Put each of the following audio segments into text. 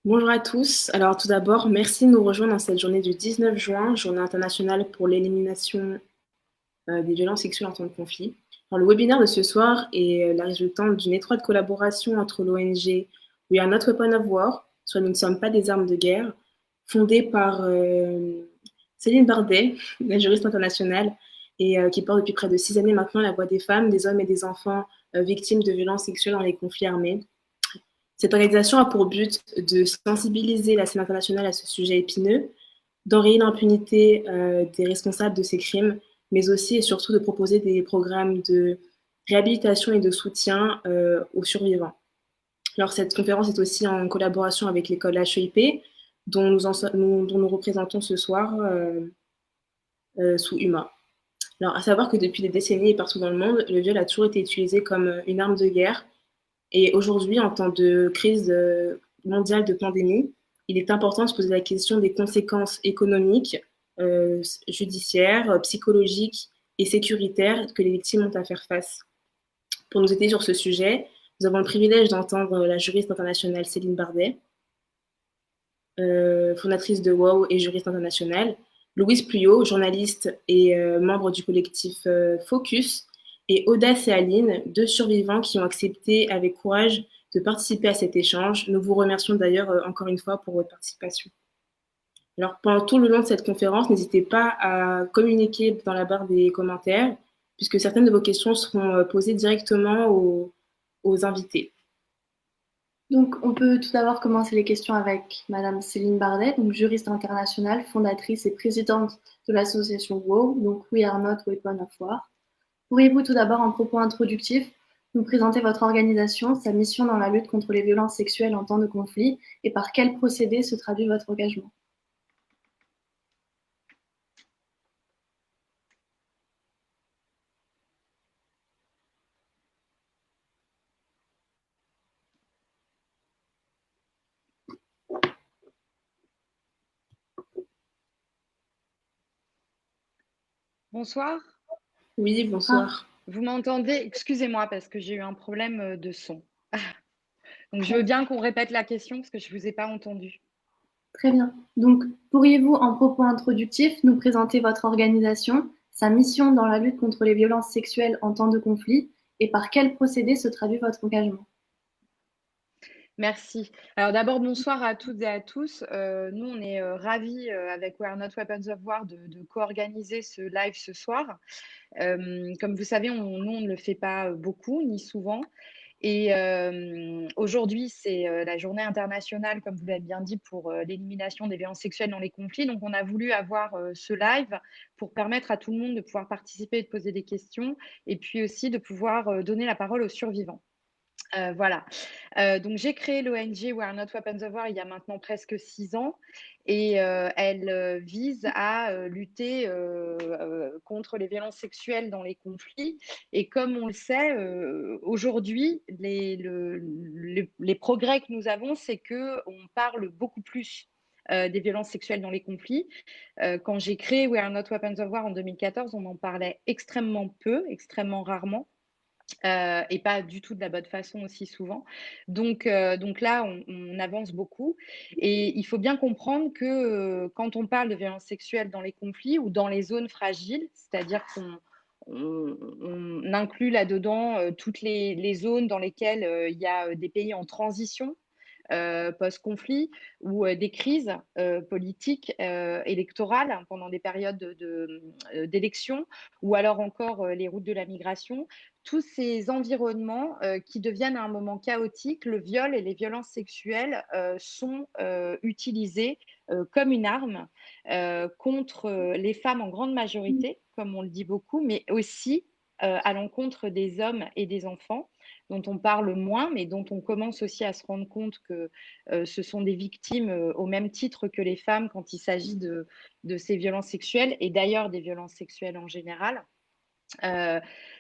Bonjour à tous. Alors tout d'abord, merci de nous rejoindre dans cette journée du 19 juin, journée internationale pour l'élimination des violences sexuelles en temps de conflit. Alors, le webinaire de ce soir est la résultante d'une étroite collaboration entre l'ONG We Are Not Weapons of War, soit Nous ne sommes pas des armes de guerre, fondée par Céline Bardet, la juriste internationale, et qui porte depuis près de 6 années maintenant la voix des femmes, des hommes et des enfants victimes de violences sexuelles dans les conflits armés. Cette organisation a pour but de sensibiliser la scène internationale à ce sujet épineux, d'enrayer l'impunité des responsables de ces crimes, mais aussi et surtout de proposer des programmes de réhabilitation et de soutien aux survivants. Alors cette conférence est aussi en collaboration avec l'école HEIP, dont nous représentons ce soir sous UMA. Alors à savoir que depuis des décennies et partout dans le monde, le viol a toujours été utilisé comme une arme de guerre, et aujourd'hui, en temps de crise mondiale de pandémie, il est important de se poser la question des conséquences économiques, judiciaires, psychologiques et sécuritaires que les victimes ont à faire face. Pour nous aider sur ce sujet, nous avons le privilège d'entendre la juriste internationale Céline Bardet, fondatrice de WOW et juriste internationale, Louise Pluyot, journaliste et membre du collectif Focus, et Audace et Aline, deux survivants qui ont accepté avec courage de participer à cet échange. Nous vous remercions d'ailleurs encore une fois pour votre participation. Alors, pendant tout le long de cette conférence, n'hésitez pas à communiquer dans la barre des commentaires, puisque certaines de vos questions seront posées directement aux invités. Donc, on peut tout d'abord commencer les questions avec Madame Céline Bardet, donc juriste internationale, fondatrice et présidente de l'association WOW, donc We Are Not Weapons of War. Pourriez-vous tout d'abord, en propos introductifs, nous présenter votre organisation, sa mission dans la lutte contre les violences sexuelles en temps de conflit et par quel procédé se traduit votre engagement? Bonsoir. Oui, bonsoir. Vous m'entendez? Excusez-moi parce que j'ai eu un problème de son. Donc, je veux bien qu'on répète la question parce que je ne vous ai pas entendu. Très bien. Donc, pourriez-vous, en propos introductifs, nous présenter votre organisation, sa mission dans la lutte contre les violences sexuelles en temps de conflit et par quel procédé se traduit votre engagement? Merci. Alors d'abord, bonsoir à toutes et à tous. Nous, on est ravis avec We Are Not Weapons of War de co-organiser ce live ce soir. Comme vous savez, nous, on ne le fait pas beaucoup ni souvent. Et aujourd'hui, c'est la journée internationale, comme vous l'avez bien dit, pour l'élimination des violences sexuelles dans les conflits. Donc, on a voulu avoir ce live pour permettre à tout le monde de pouvoir participer et de poser des questions, et puis aussi de pouvoir donner la parole aux survivants. Voilà. Donc j'ai créé l'ONG We Are Not Weapons of War il y a maintenant presque 6 ans et elle vise à lutter contre les violences sexuelles dans les conflits. Et comme on le sait, aujourd'hui, les progrès que nous avons, c'est qu'on parle beaucoup plus des violences sexuelles dans les conflits. Quand j'ai créé We Are Not Weapons of War en 2014, on en parlait extrêmement peu, extrêmement rarement. Et pas du tout de la bonne façon aussi souvent. Donc là, on avance beaucoup et il faut bien comprendre que, quand on parle de violences sexuelles dans les conflits ou dans les zones fragiles, c'est-à-dire qu'on inclut là-dedans, toutes les zones dans lesquelles, il y a, des pays en transition, post-conflit ou des crises politiques, électorales pendant des périodes d'élections ou alors encore les routes de la migration. Tous ces environnements qui deviennent à un moment chaotique, le viol et les violences sexuelles sont utilisés comme une arme contre les femmes en grande majorité, comme on le dit beaucoup, mais aussi à l'encontre des hommes et des enfants dont on parle moins, mais dont on commence aussi à se rendre compte que ce sont des victimes au même titre que les femmes quand il s'agit de ces violences sexuelles et d'ailleurs des violences sexuelles en général.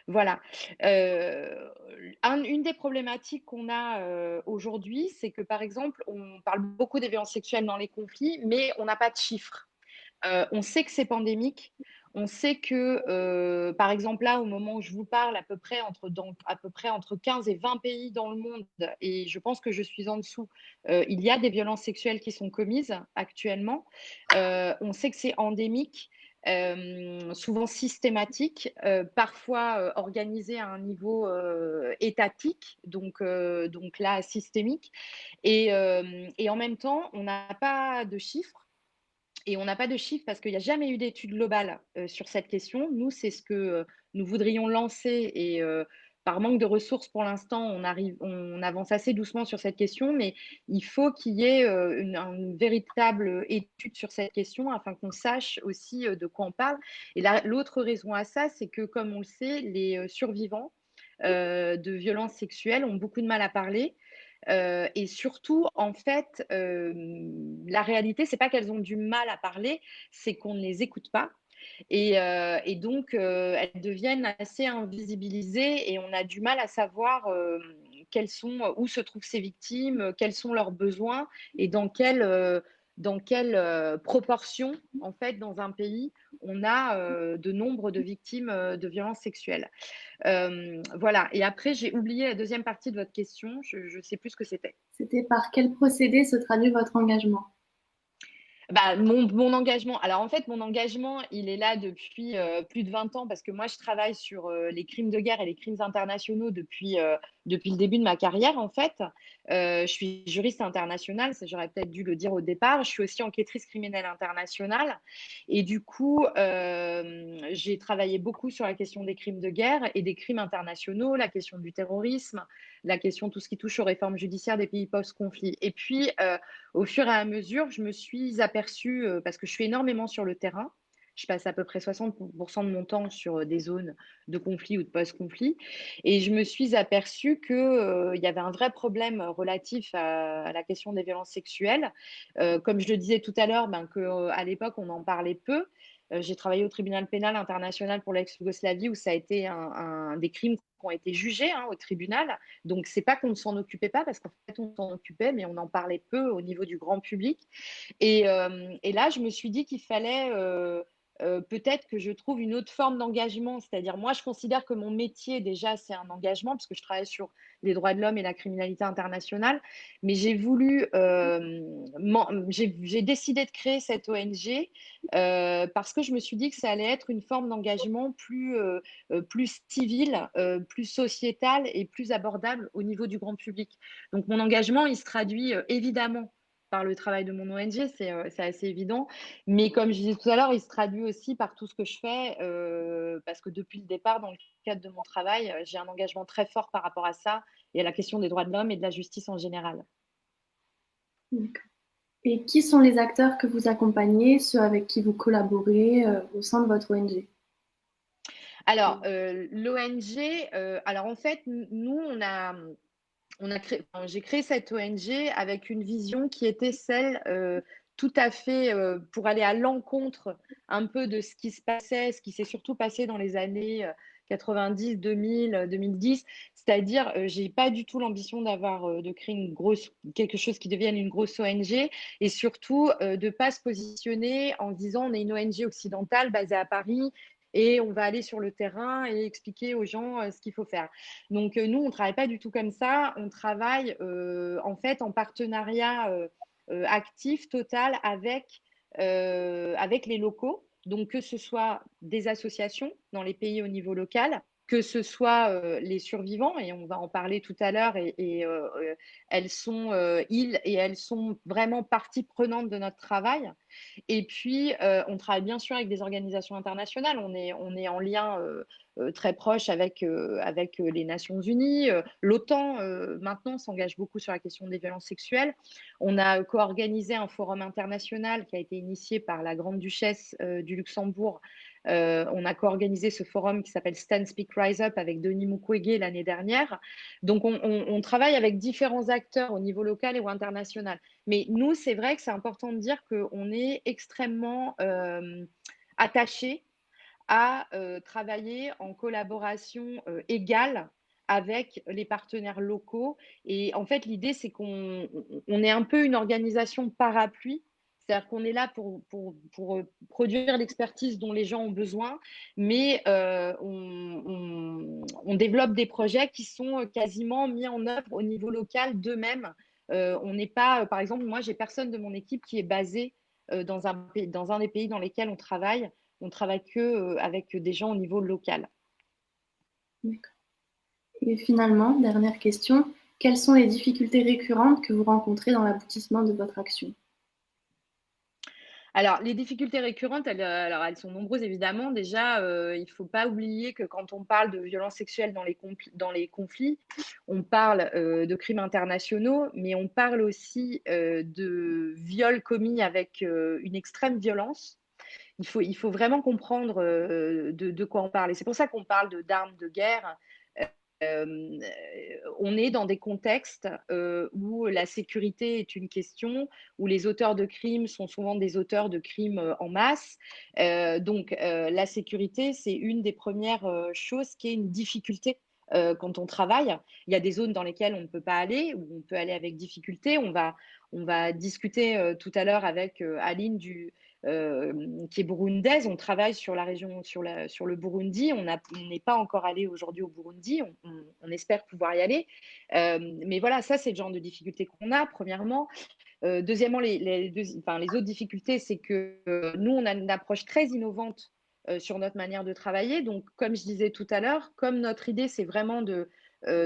Voilà. Une des problématiques qu'on a aujourd'hui, c'est que par exemple, on parle beaucoup des violences sexuelles dans les conflits, mais on n'a pas de chiffres. On sait que c'est pandémique, On sait que, par exemple, là, au moment où je vous parle, à peu près entre 15 et 20 pays dans le monde, et je pense que je suis en dessous, il y a des violences sexuelles qui sont commises actuellement. On sait que c'est endémique, souvent systématique, parfois organisé à un niveau étatique, donc là, systémique. Et en même temps, on n'a pas de chiffres. Et on n'a pas de chiffres parce qu'il n'y a jamais eu d'étude globale sur cette question. Nous, c'est ce que nous voudrions lancer et par manque de ressources pour l'instant, on avance assez doucement sur cette question, mais il faut qu'il y ait une véritable étude sur cette question afin qu'on sache aussi de quoi on parle. Et l'autre raison à ça, c'est que, comme on le sait, les survivants de violences sexuelles ont beaucoup de mal à parler. Et surtout, en fait, la réalité, c'est pas qu'elles ont du mal à parler, c'est qu'on ne les écoute pas. Et donc, elles deviennent assez invisibilisées et on a du mal à savoir où se trouvent ces victimes, quels sont leurs besoins et dans quelle proportion, en fait, dans un pays, on a de nombre de victimes de violences sexuelles. Voilà. Et après, j'ai oublié la deuxième partie de votre question. Je ne sais plus ce que c'était. C'était par quel procédé se traduit votre engagement? Bah, mon engagement, alors en fait, mon engagement, il est là depuis plus de 20 ans parce que moi, je travaille sur les crimes de guerre et les crimes internationaux depuis le début de ma carrière, en fait. Je suis juriste internationale, ça j'aurais peut-être dû le dire au départ. Je suis aussi enquêtrice criminelle internationale. Et du coup, j'ai travaillé beaucoup sur la question des crimes de guerre et des crimes internationaux, la question du terrorisme, la question, tout ce qui touche aux réformes judiciaires des pays post-conflit. Et puis, au fur et à mesure, je me suis aperçue, parce que je suis énormément sur le terrain, je passe à peu près 60% de mon temps sur des zones de conflit ou de post-conflit, et je me suis aperçue qu'il y avait un vrai problème relatif à la question des violences sexuelles. Comme je le disais tout à l'heure, ben, qu'à l'époque, on en parlait peu. J'ai travaillé au tribunal pénal international pour l'ex-Yougoslavie où ça a été des crimes qui ont été jugés au tribunal. Donc, c'est pas qu'on ne s'en occupait pas, parce qu'en fait, on s'en occupait, mais on en parlait peu au niveau du grand public. Et là, je me suis dit qu'il fallait peut-être que je trouve une autre forme d'engagement. C'est-à-dire, moi, je considère que mon métier, déjà, c'est un engagement, parce que je travaille sur les droits de l'homme et la criminalité internationale. Mais j'ai décidé de créer cette ONG parce que je me suis dit que ça allait être une forme d'engagement plus civil, plus sociétal et plus abordable au niveau du grand public. Donc, mon engagement, il se traduit évidemment par le travail de mon ONG, c'est assez évident. Mais comme je disais tout à l'heure, il se traduit aussi par tout ce que je fais, parce que depuis le départ, dans le cadre de mon travail, j'ai un engagement très fort par rapport à ça et à la question des droits de l'homme et de la justice en général. Et qui sont les acteurs que vous accompagnez, ceux avec qui vous collaborez au sein de votre ONG? Alors, l'ONG, alors en fait, nous, j'ai créé cette ONG avec une vision qui était celle tout à fait pour aller à l'encontre un peu de ce qui se passait, ce qui s'est surtout passé dans les années 90, 2000, 2010. C'est-à-dire, j'ai pas du tout l'ambition de créer quelque chose qui devienne une grosse ONG, et surtout de pas se positionner en se disant on est une ONG occidentale basée à Paris et on va aller sur le terrain et expliquer aux gens ce qu'il faut faire. Donc, nous, on ne travaille pas du tout comme ça. On travaille en fait en partenariat actif, total avec les locaux. Donc, que ce soit des associations dans les pays au niveau local, que ce soit les survivants, et on va en parler tout à l'heure, et elles sont vraiment partie prenante de notre travail. Et puis, on travaille bien sûr avec des organisations internationales. On est en lien très proche avec les Nations Unies. L'OTAN, maintenant, s'engage beaucoup sur la question des violences sexuelles. On a co-organisé un forum international qui a été initié par la Grande-Duchesse du Luxembourg. On a co-organisé ce forum qui s'appelle Stand, Speak, Rise Up avec Denis Mukwege l'année dernière. Donc, on travaille avec différents acteurs au niveau local et ou international. Mais nous, c'est vrai que c'est important de dire qu'on est extrêmement attachés à travailler en collaboration égale avec les partenaires locaux. Et en fait, l'idée, c'est qu'on est un peu une organisation parapluie, C'est-à-dire qu'on est là pour produire l'expertise dont les gens ont besoin, mais on développe des projets qui sont quasiment mis en œuvre au niveau local d'eux-mêmes. On n'est pas, par exemple, moi, j'ai personne de mon équipe qui est basé dans un des pays dans lesquels on travaille. On travaille que avec des gens au niveau local. D'accord. Et finalement, dernière question, quelles sont les difficultés récurrentes que vous rencontrez dans l'aboutissement de votre action? Alors, les difficultés récurrentes, elles sont nombreuses évidemment. Déjà, il ne faut pas oublier que quand on parle de violences sexuelles dans les conflits, on parle de crimes internationaux, mais on parle aussi de viols commis avec une extrême violence. Il faut vraiment comprendre de quoi on parle. Et c'est pour ça qu'on parle d'armes de guerre. Euh, on est dans des contextes où la sécurité est une question, où les auteurs de crimes sont souvent des auteurs de crimes en masse. La sécurité, c'est une des premières choses qui est une difficulté quand on travaille. Il y a des zones dans lesquelles on ne peut pas aller, où on peut aller avec difficulté. On va discuter tout à l'heure avec Aline qui est burundaise. On travaille sur la région, sur le Burundi. On n'est pas encore allé aujourd'hui au Burundi. On espère pouvoir y aller. Mais voilà, ça, c'est le genre de difficultés qu'on a, premièrement. Deuxièmement, les autres difficultés, c'est que nous, on a une approche très innovante sur notre manière de travailler. Donc, comme je disais tout à l'heure, comme notre idée, c'est vraiment de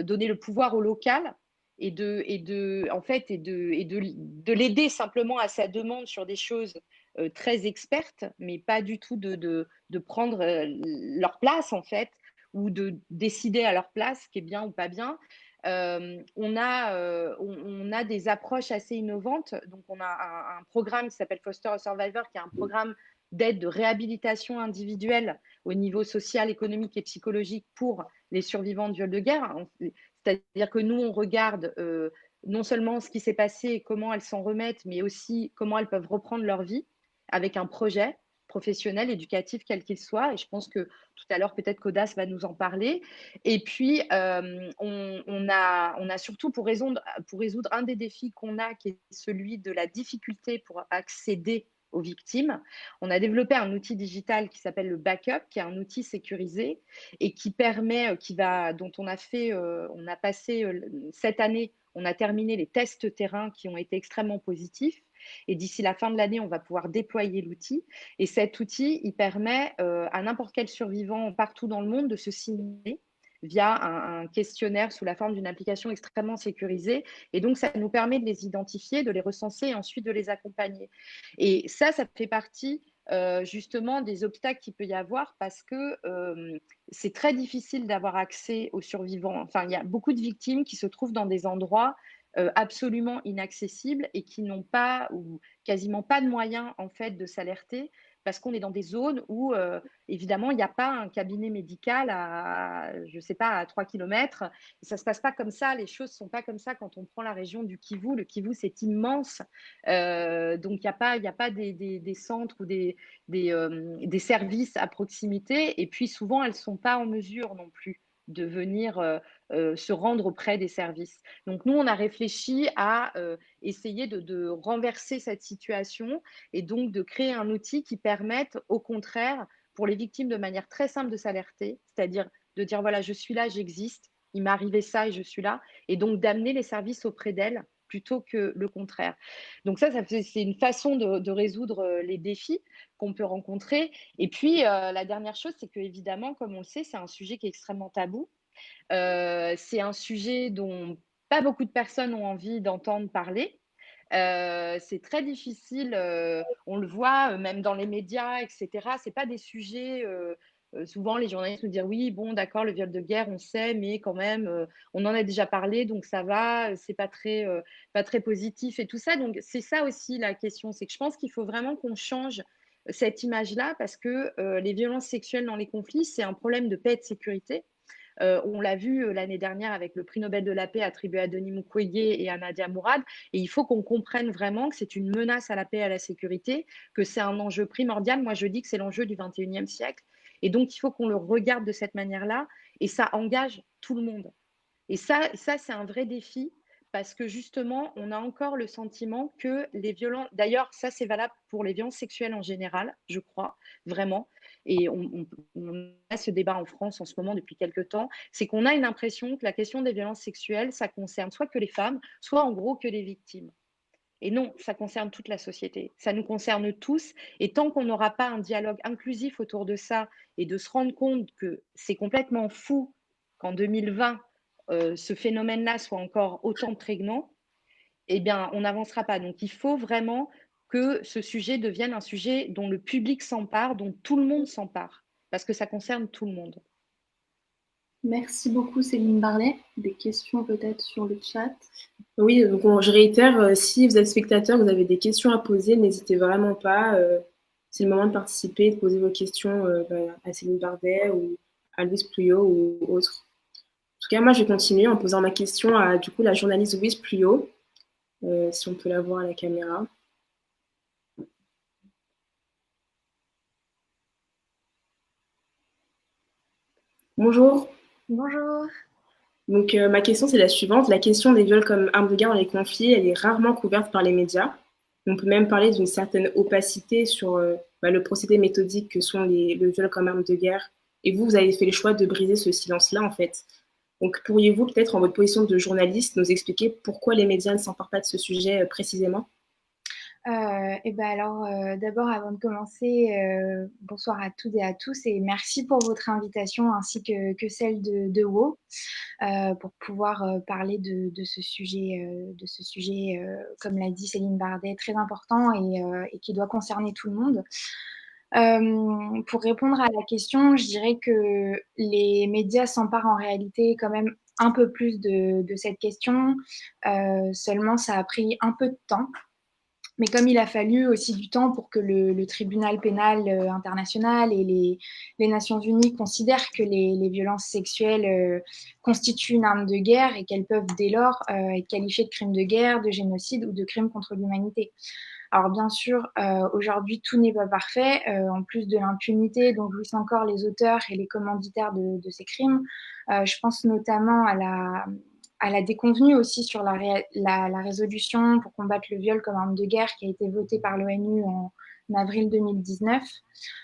donner le pouvoir au local de l'aider simplement à sa demande sur des choses très expertes, mais pas du tout de prendre leur place, en fait, ou de décider à leur place ce qui est bien ou pas bien. On a des approches assez innovantes. Donc, on a un programme qui s'appelle Foster a Survivor, qui est un programme d'aide de réhabilitation individuelle au niveau social, économique et psychologique pour les survivants de viols de guerre. C'est-à-dire que nous, on regarde non seulement ce qui s'est passé et comment elles s'en remettent, mais aussi comment elles peuvent reprendre leur vie avec un projet professionnel, éducatif, quel qu'il soit. Et je pense que tout à l'heure, peut-être qu'Audace va nous en parler. Et puis, on a surtout pour résoudre un des défis qu'on a, qui est celui de la difficulté pour accéder aux victimes. On a développé un outil digital qui s'appelle le Backup, qui est un outil sécurisé et qui permet, dont on a passé cette année, on a terminé les tests terrain qui ont été extrêmement positifs. Et d'ici la fin de l'année, on va pouvoir déployer l'outil. Et cet outil, il permet à n'importe quel survivant partout dans le monde de se signer via un questionnaire sous la forme d'une application extrêmement sécurisée. Et donc, ça nous permet de les identifier, de les recenser et ensuite de les accompagner. Et ça fait partie justement des obstacles qu'il peut y avoir parce que c'est très difficile d'avoir accès aux survivants. Enfin, il y a beaucoup de victimes qui se trouvent dans des endroits absolument inaccessibles et qui n'ont pas ou quasiment pas de moyens en fait de s'alerter parce qu'on est dans des zones où évidemment il n'y a pas un cabinet médical je sais pas, à 3 kilomètres. Ça ne se passe pas comme ça, les choses ne sont pas comme ça quand on prend la région du Kivu. Le Kivu, c'est immense. Donc, il y a pas des centres ou des services à proximité. Et puis, souvent, elles ne sont pas en mesure non plus de venir se rendre auprès des services. Donc, nous, on a réfléchi à essayer de renverser cette situation et donc de créer un outil qui permette, au contraire, pour les victimes de manière très simple de s'alerter, c'est-à-dire de dire, voilà, je suis là, j'existe, il m'est arrivé ça et je suis là, et donc d'amener les services auprès d'elles plutôt que le contraire. Donc c'est une façon de résoudre les défis qu'on peut rencontrer. Et puis, la dernière chose, c'est que évidemment, comme on le sait, c'est un sujet qui est extrêmement tabou. C'est un sujet dont pas beaucoup de personnes ont envie d'entendre parler. C'est très difficile, on le voit même dans les médias, etc. C'est pas des sujets. Souvent, les journalistes nous disent oui, bon, d'accord, le viol de guerre, on sait, mais quand même, on en a déjà parlé, donc ça va. C'est pas très positif et tout ça. Donc c'est ça aussi la question, c'est que je pense qu'il faut vraiment qu'on change cette image-là parce que les violences sexuelles dans les conflits, c'est un problème de paix et de sécurité. On l'a vu l'année dernière avec le prix Nobel de la paix attribué à Denis Mukwege et à Nadia Mourad. Et il faut qu'on comprenne vraiment que c'est une menace à la paix et à la sécurité, que c'est un enjeu primordial. Moi, je dis que c'est l'enjeu du 21e siècle. Et donc, il faut qu'on le regarde de cette manière-là. Et ça engage tout le monde. Et ça c'est un vrai défi parce que justement, on a encore le sentiment que les violences, d'ailleurs, ça c'est valable pour les violences sexuelles en général, je crois, vraiment, et on a ce débat en France en ce moment depuis quelques temps, c'est qu'on a une impression que la question des violences sexuelles, ça concerne soit que les femmes, soit en gros que les victimes. Et non, ça concerne toute la société, ça nous concerne tous, et tant qu'on n'aura pas un dialogue inclusif autour de ça, et de se rendre compte que c'est complètement fou qu'en 2020, ce phénomène-là soit encore autant prégnant, eh bien, on n'avancera pas. Donc, il faut vraiment que ce sujet devienne un sujet dont le public s'empare, dont tout le monde s'empare, parce que ça concerne tout le monde. Merci beaucoup Céline Barlet. Des questions peut-être sur le chat? Oui, donc je réitère, si vous êtes spectateur, vous avez des questions à poser, n'hésitez vraiment pas. C'est le moment de participer, de poser vos questions à Céline Bardet ou à Louise Pluyot ou autre. En tout cas, moi, je vais continuer en posant ma question à du coup la journaliste Louise Pluyot, si on peut la voir à la caméra. Bonjour. Bonjour. Donc, ma question, c'est la suivante. La question des viols comme arme de guerre dans les conflits, elle est rarement couverte par les médias. On peut même parler d'une certaine opacité sur le procédé méthodique que sont le viol comme arme de guerre. Et vous avez fait le choix de briser ce silence-là, en fait. Donc, pourriez-vous peut-être, en votre position de journaliste, nous expliquer pourquoi les médias ne s'emparent pas de ce sujet précisément? D'abord, avant de commencer, bonsoir à toutes et à tous et merci pour votre invitation ainsi que celle de WO pour pouvoir parler de ce sujet, comme l'a dit Céline Bardet, très important et qui doit concerner tout le monde. Pour répondre à la question, je dirais que les médias s'emparent en réalité quand même un peu plus de cette question. Seulement, ça a pris un peu de temps. Mais comme il a fallu aussi du temps pour que le tribunal pénal international et les Nations Unies considèrent que les violences sexuelles constituent une arme de guerre et qu'elles peuvent dès lors être qualifiées de crimes de guerre, de génocide ou de crimes contre l'humanité. Alors bien sûr, aujourd'hui, tout n'est pas parfait. En plus de l'impunité dont jouissent encore les auteurs et les commanditaires de ces crimes, je pense notamment à la déconvenue aussi sur la résolution pour combattre le viol comme arme de guerre qui a été votée par l'ONU en avril 2019.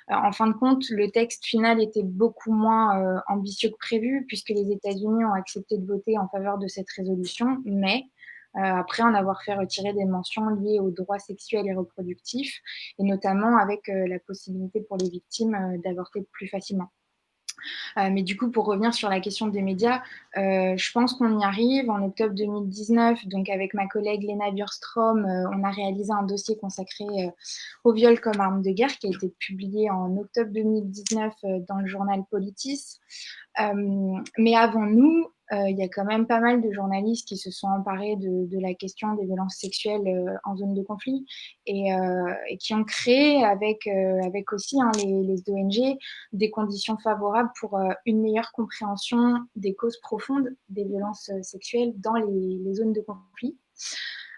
En fin de compte, le texte final était beaucoup moins ambitieux que prévu puisque les États-Unis ont accepté de voter en faveur de cette résolution, mais après en avoir fait retirer des mentions liées aux droits sexuels et reproductifs, et notamment avec la possibilité pour les victimes d'avorter plus facilement. Mais du coup, pour revenir sur la question des médias, je pense qu'on y arrive. En octobre 2019, donc avec ma collègue Lena Bjurstrom, on a réalisé un dossier consacré au viol comme arme de guerre qui a été publié en octobre 2019 dans le journal Politis. Mais avant nous, il y a quand même pas mal de journalistes qui se sont emparés de la question des violences sexuelles en zone de conflit et qui ont créé avec aussi les ONG des conditions favorables pour une meilleure compréhension des causes profondes des violences sexuelles dans les zones de conflit.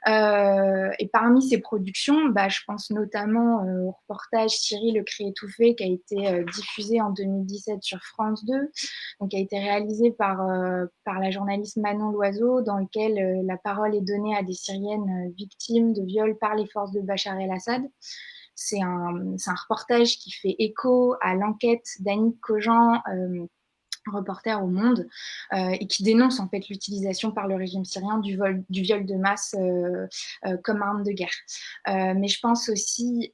Et parmi ces productions, je pense notamment au reportage Thierry le cri étouffé qui a été diffusé en 2017 sur France 2, donc qui a été réalisé par la journaliste Manon Loiseau, dans lequel la parole est donnée à des Syriennes victimes de viols par les forces de Bachar el-Assad. C'est un reportage qui fait écho à l'enquête d'Annick Cogent, reporter au Monde, et qui dénonce en fait l'utilisation par le régime syrien du viol de masse comme arme de guerre. Mais je pense aussi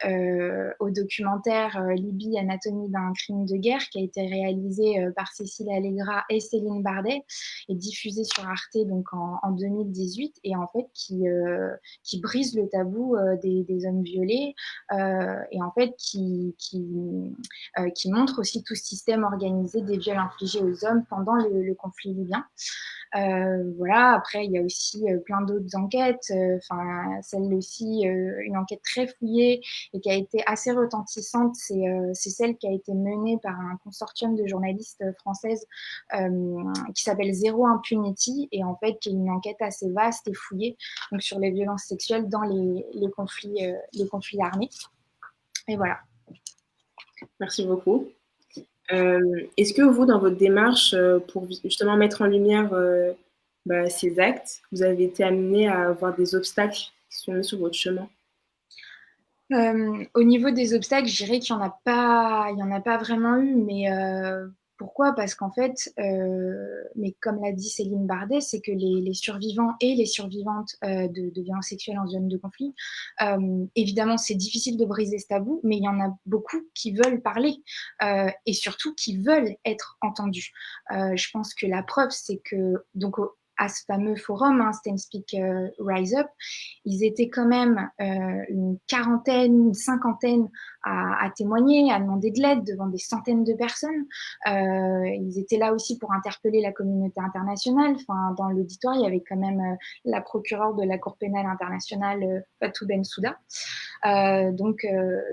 au documentaire Libye, anatomie d'un crime de guerre qui a été réalisé par Cécile Allegra et Céline Bardet et diffusé sur Arte donc en 2018 et en fait qui brise le tabou des hommes violés et en fait qui montre aussi tout ce système organisé des viols infligés aux hommes pendant le conflit libyen. Voilà, après, il y a aussi plein d'autres enquêtes, celle aussi, une enquête très fouillée et qui a été assez retentissante, c'est celle qui a été menée par un consortium de journalistes françaises qui s'appelle Zero Impunity et en fait qui est une enquête assez vaste et fouillée donc, sur les violences sexuelles dans les conflits armés. Et voilà. Merci beaucoup. Est-ce que vous, dans votre démarche, pour justement mettre en lumière ces actes, vous avez été amené à avoir des obstacles qui sont mis sur votre chemin? Au niveau des obstacles, je dirais qu'il y en a pas vraiment eu, mais pourquoi? Parce qu'en fait, mais comme l'a dit Céline Bardet, c'est que les survivants et les survivantes de violences sexuelles en zone de conflit, évidemment, c'est difficile de briser ce tabou, mais il y en a beaucoup qui veulent parler et surtout qui veulent être entendus. Je pense que la preuve, c'est que donc à ce fameux forum, hein, Stand Speak Rise Up, ils étaient quand même une quarantaine, une cinquantaine à témoigner, à demander de l'aide devant des centaines de personnes. Ils étaient là aussi pour interpeller la communauté internationale. Enfin, dans l'auditoire, il y avait quand même la procureure de la Cour pénale internationale, Fatou Bensouda. Donc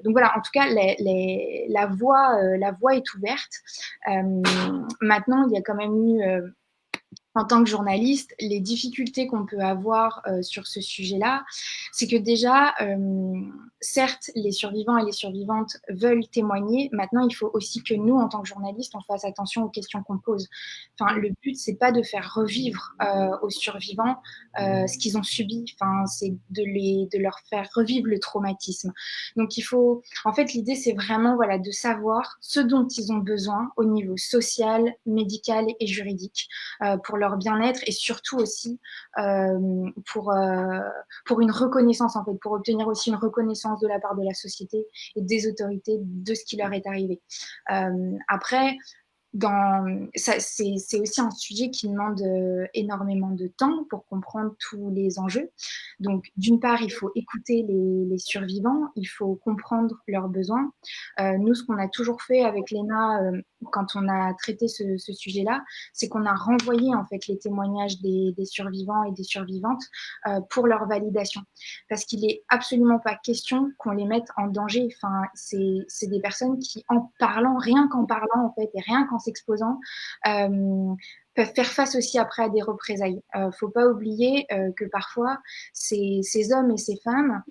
voilà, en tout cas, la voie est ouverte. Maintenant, il y a quand même eu en tant que journaliste, les difficultés qu'on peut avoir sur ce sujet-là, c'est que déjà, certes, les survivants et les survivantes veulent témoigner. Maintenant, il faut aussi que nous, en tant que journalistes, on fasse attention aux questions qu'on pose. Enfin, le but, c'est pas de faire revivre aux survivants ce qu'ils ont subi. Enfin, c'est de leur faire revivre le traumatisme. Donc, en fait, l'idée, c'est vraiment, voilà, de savoir ce dont ils ont besoin au niveau social, médical et juridique pour leur bien-être et surtout aussi pour, euh, pour une reconnaissance, en fait, pour obtenir aussi une reconnaissance de la part de la société et des autorités de ce qui leur est arrivé. Après, c'est aussi un sujet qui demande énormément de temps pour comprendre tous les enjeux. Donc, d'une part, il faut écouter les survivants, il faut comprendre leurs besoins. Nous, ce qu'on a toujours fait avec l'ENA quand on a traité ce sujet-là, c'est qu'on a renvoyé en fait les témoignages des survivants et des survivantes pour leur validation. Parce qu'il n'est absolument pas question qu'on les mette en danger. Enfin, c'est des personnes qui, en parlant, rien qu'en parlant en fait, et rien qu'en s'exposant, peuvent faire face aussi après à des représailles. Faut pas oublier que parfois ces hommes et ces femmes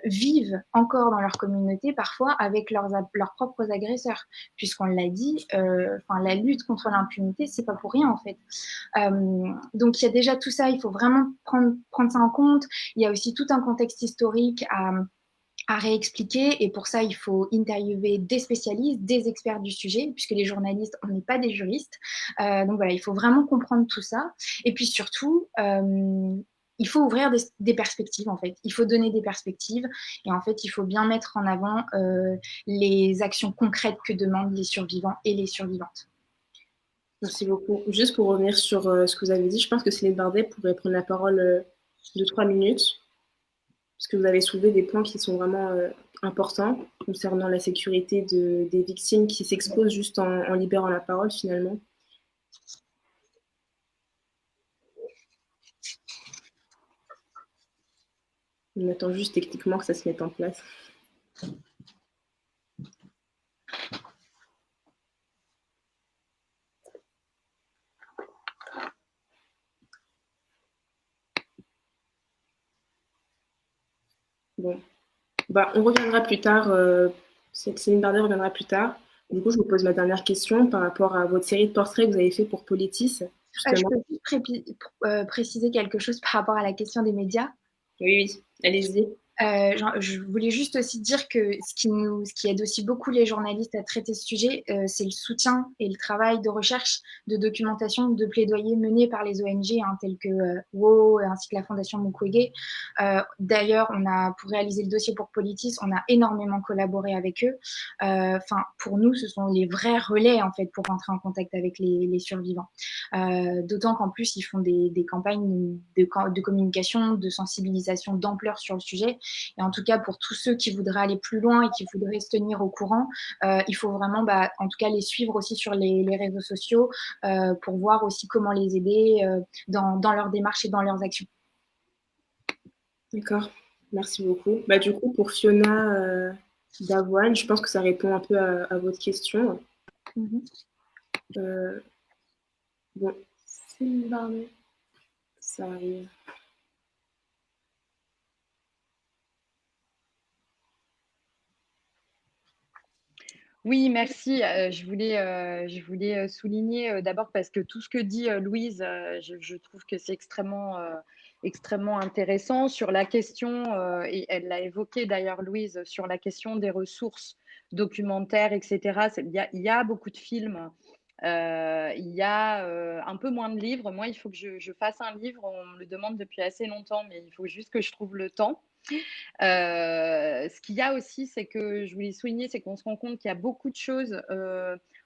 vivent encore dans leur communauté, parfois avec leurs propres agresseurs, puisqu'on l'a dit, la lutte contre l'impunité, c'est pas pour rien en fait. Donc il y a déjà tout ça, il faut vraiment prendre ça en compte. Il y a aussi tout un contexte historique à réexpliquer. Et pour ça, il faut interviewer des spécialistes, des experts du sujet, puisque les journalistes, on n'est pas des juristes. Donc voilà, il faut vraiment comprendre tout ça. Et puis surtout, il faut ouvrir des perspectives, en fait. Il faut donner des perspectives. Et en fait, il faut bien mettre en avant les actions concrètes que demandent les survivants et les survivantes. Merci beaucoup. Juste pour revenir sur ce que vous avez dit, je pense que Céline Bardet pourrait prendre la parole 2-3 minutes, parce que vous avez soulevé des points qui sont vraiment importants concernant la sécurité des victimes qui s'exposent juste en libérant la parole finalement. On attend juste techniquement que ça se mette en place. Bon, on reviendra plus tard. Céline Bardet reviendra plus tard. Du coup, je vous pose ma dernière question par rapport à votre série de portraits que vous avez fait pour Politis. Je peux juste préciser quelque chose par rapport à la question des médias. Oui, allez-y. Je voulais juste aussi dire que ce qui aide aussi beaucoup les journalistes à traiter ce sujet, c'est le soutien et le travail de recherche, de documentation, de plaidoyer mené par les ONG telles que WO ainsi que la Fondation Mukwege. D'ailleurs, pour réaliser le dossier pour Politis, on a énormément collaboré avec eux. Pour nous, ce sont les vrais relais en fait pour rentrer en contact avec les survivants. D'autant qu'en plus, ils font des campagnes de communication, de sensibilisation d'ampleur sur le sujet. Et en tout cas, pour tous ceux qui voudraient aller plus loin et qui voudraient se tenir au courant, il faut vraiment, en tout cas, les suivre aussi sur les réseaux sociaux pour voir aussi comment les aider dans leur démarche et dans leurs actions. D'accord, merci beaucoup. Du coup, pour Fiona Davoine, je pense que ça répond un peu à votre question. Bon, ça arrive. Oui, merci. Je voulais souligner d'abord parce que tout ce que dit Louise, je trouve que c'est extrêmement intéressant sur la question, et elle l'a évoqué d'ailleurs, Louise, sur la question des ressources documentaires, etc. Il y a beaucoup de films, il y a un peu moins de livres. Moi, il faut que je fasse un livre, on me le demande depuis assez longtemps, mais il faut juste que je trouve le temps. Ce qu'il y a aussi, c'est que je voulais souligner, c'est qu'on se rend compte qu'il y a beaucoup de choses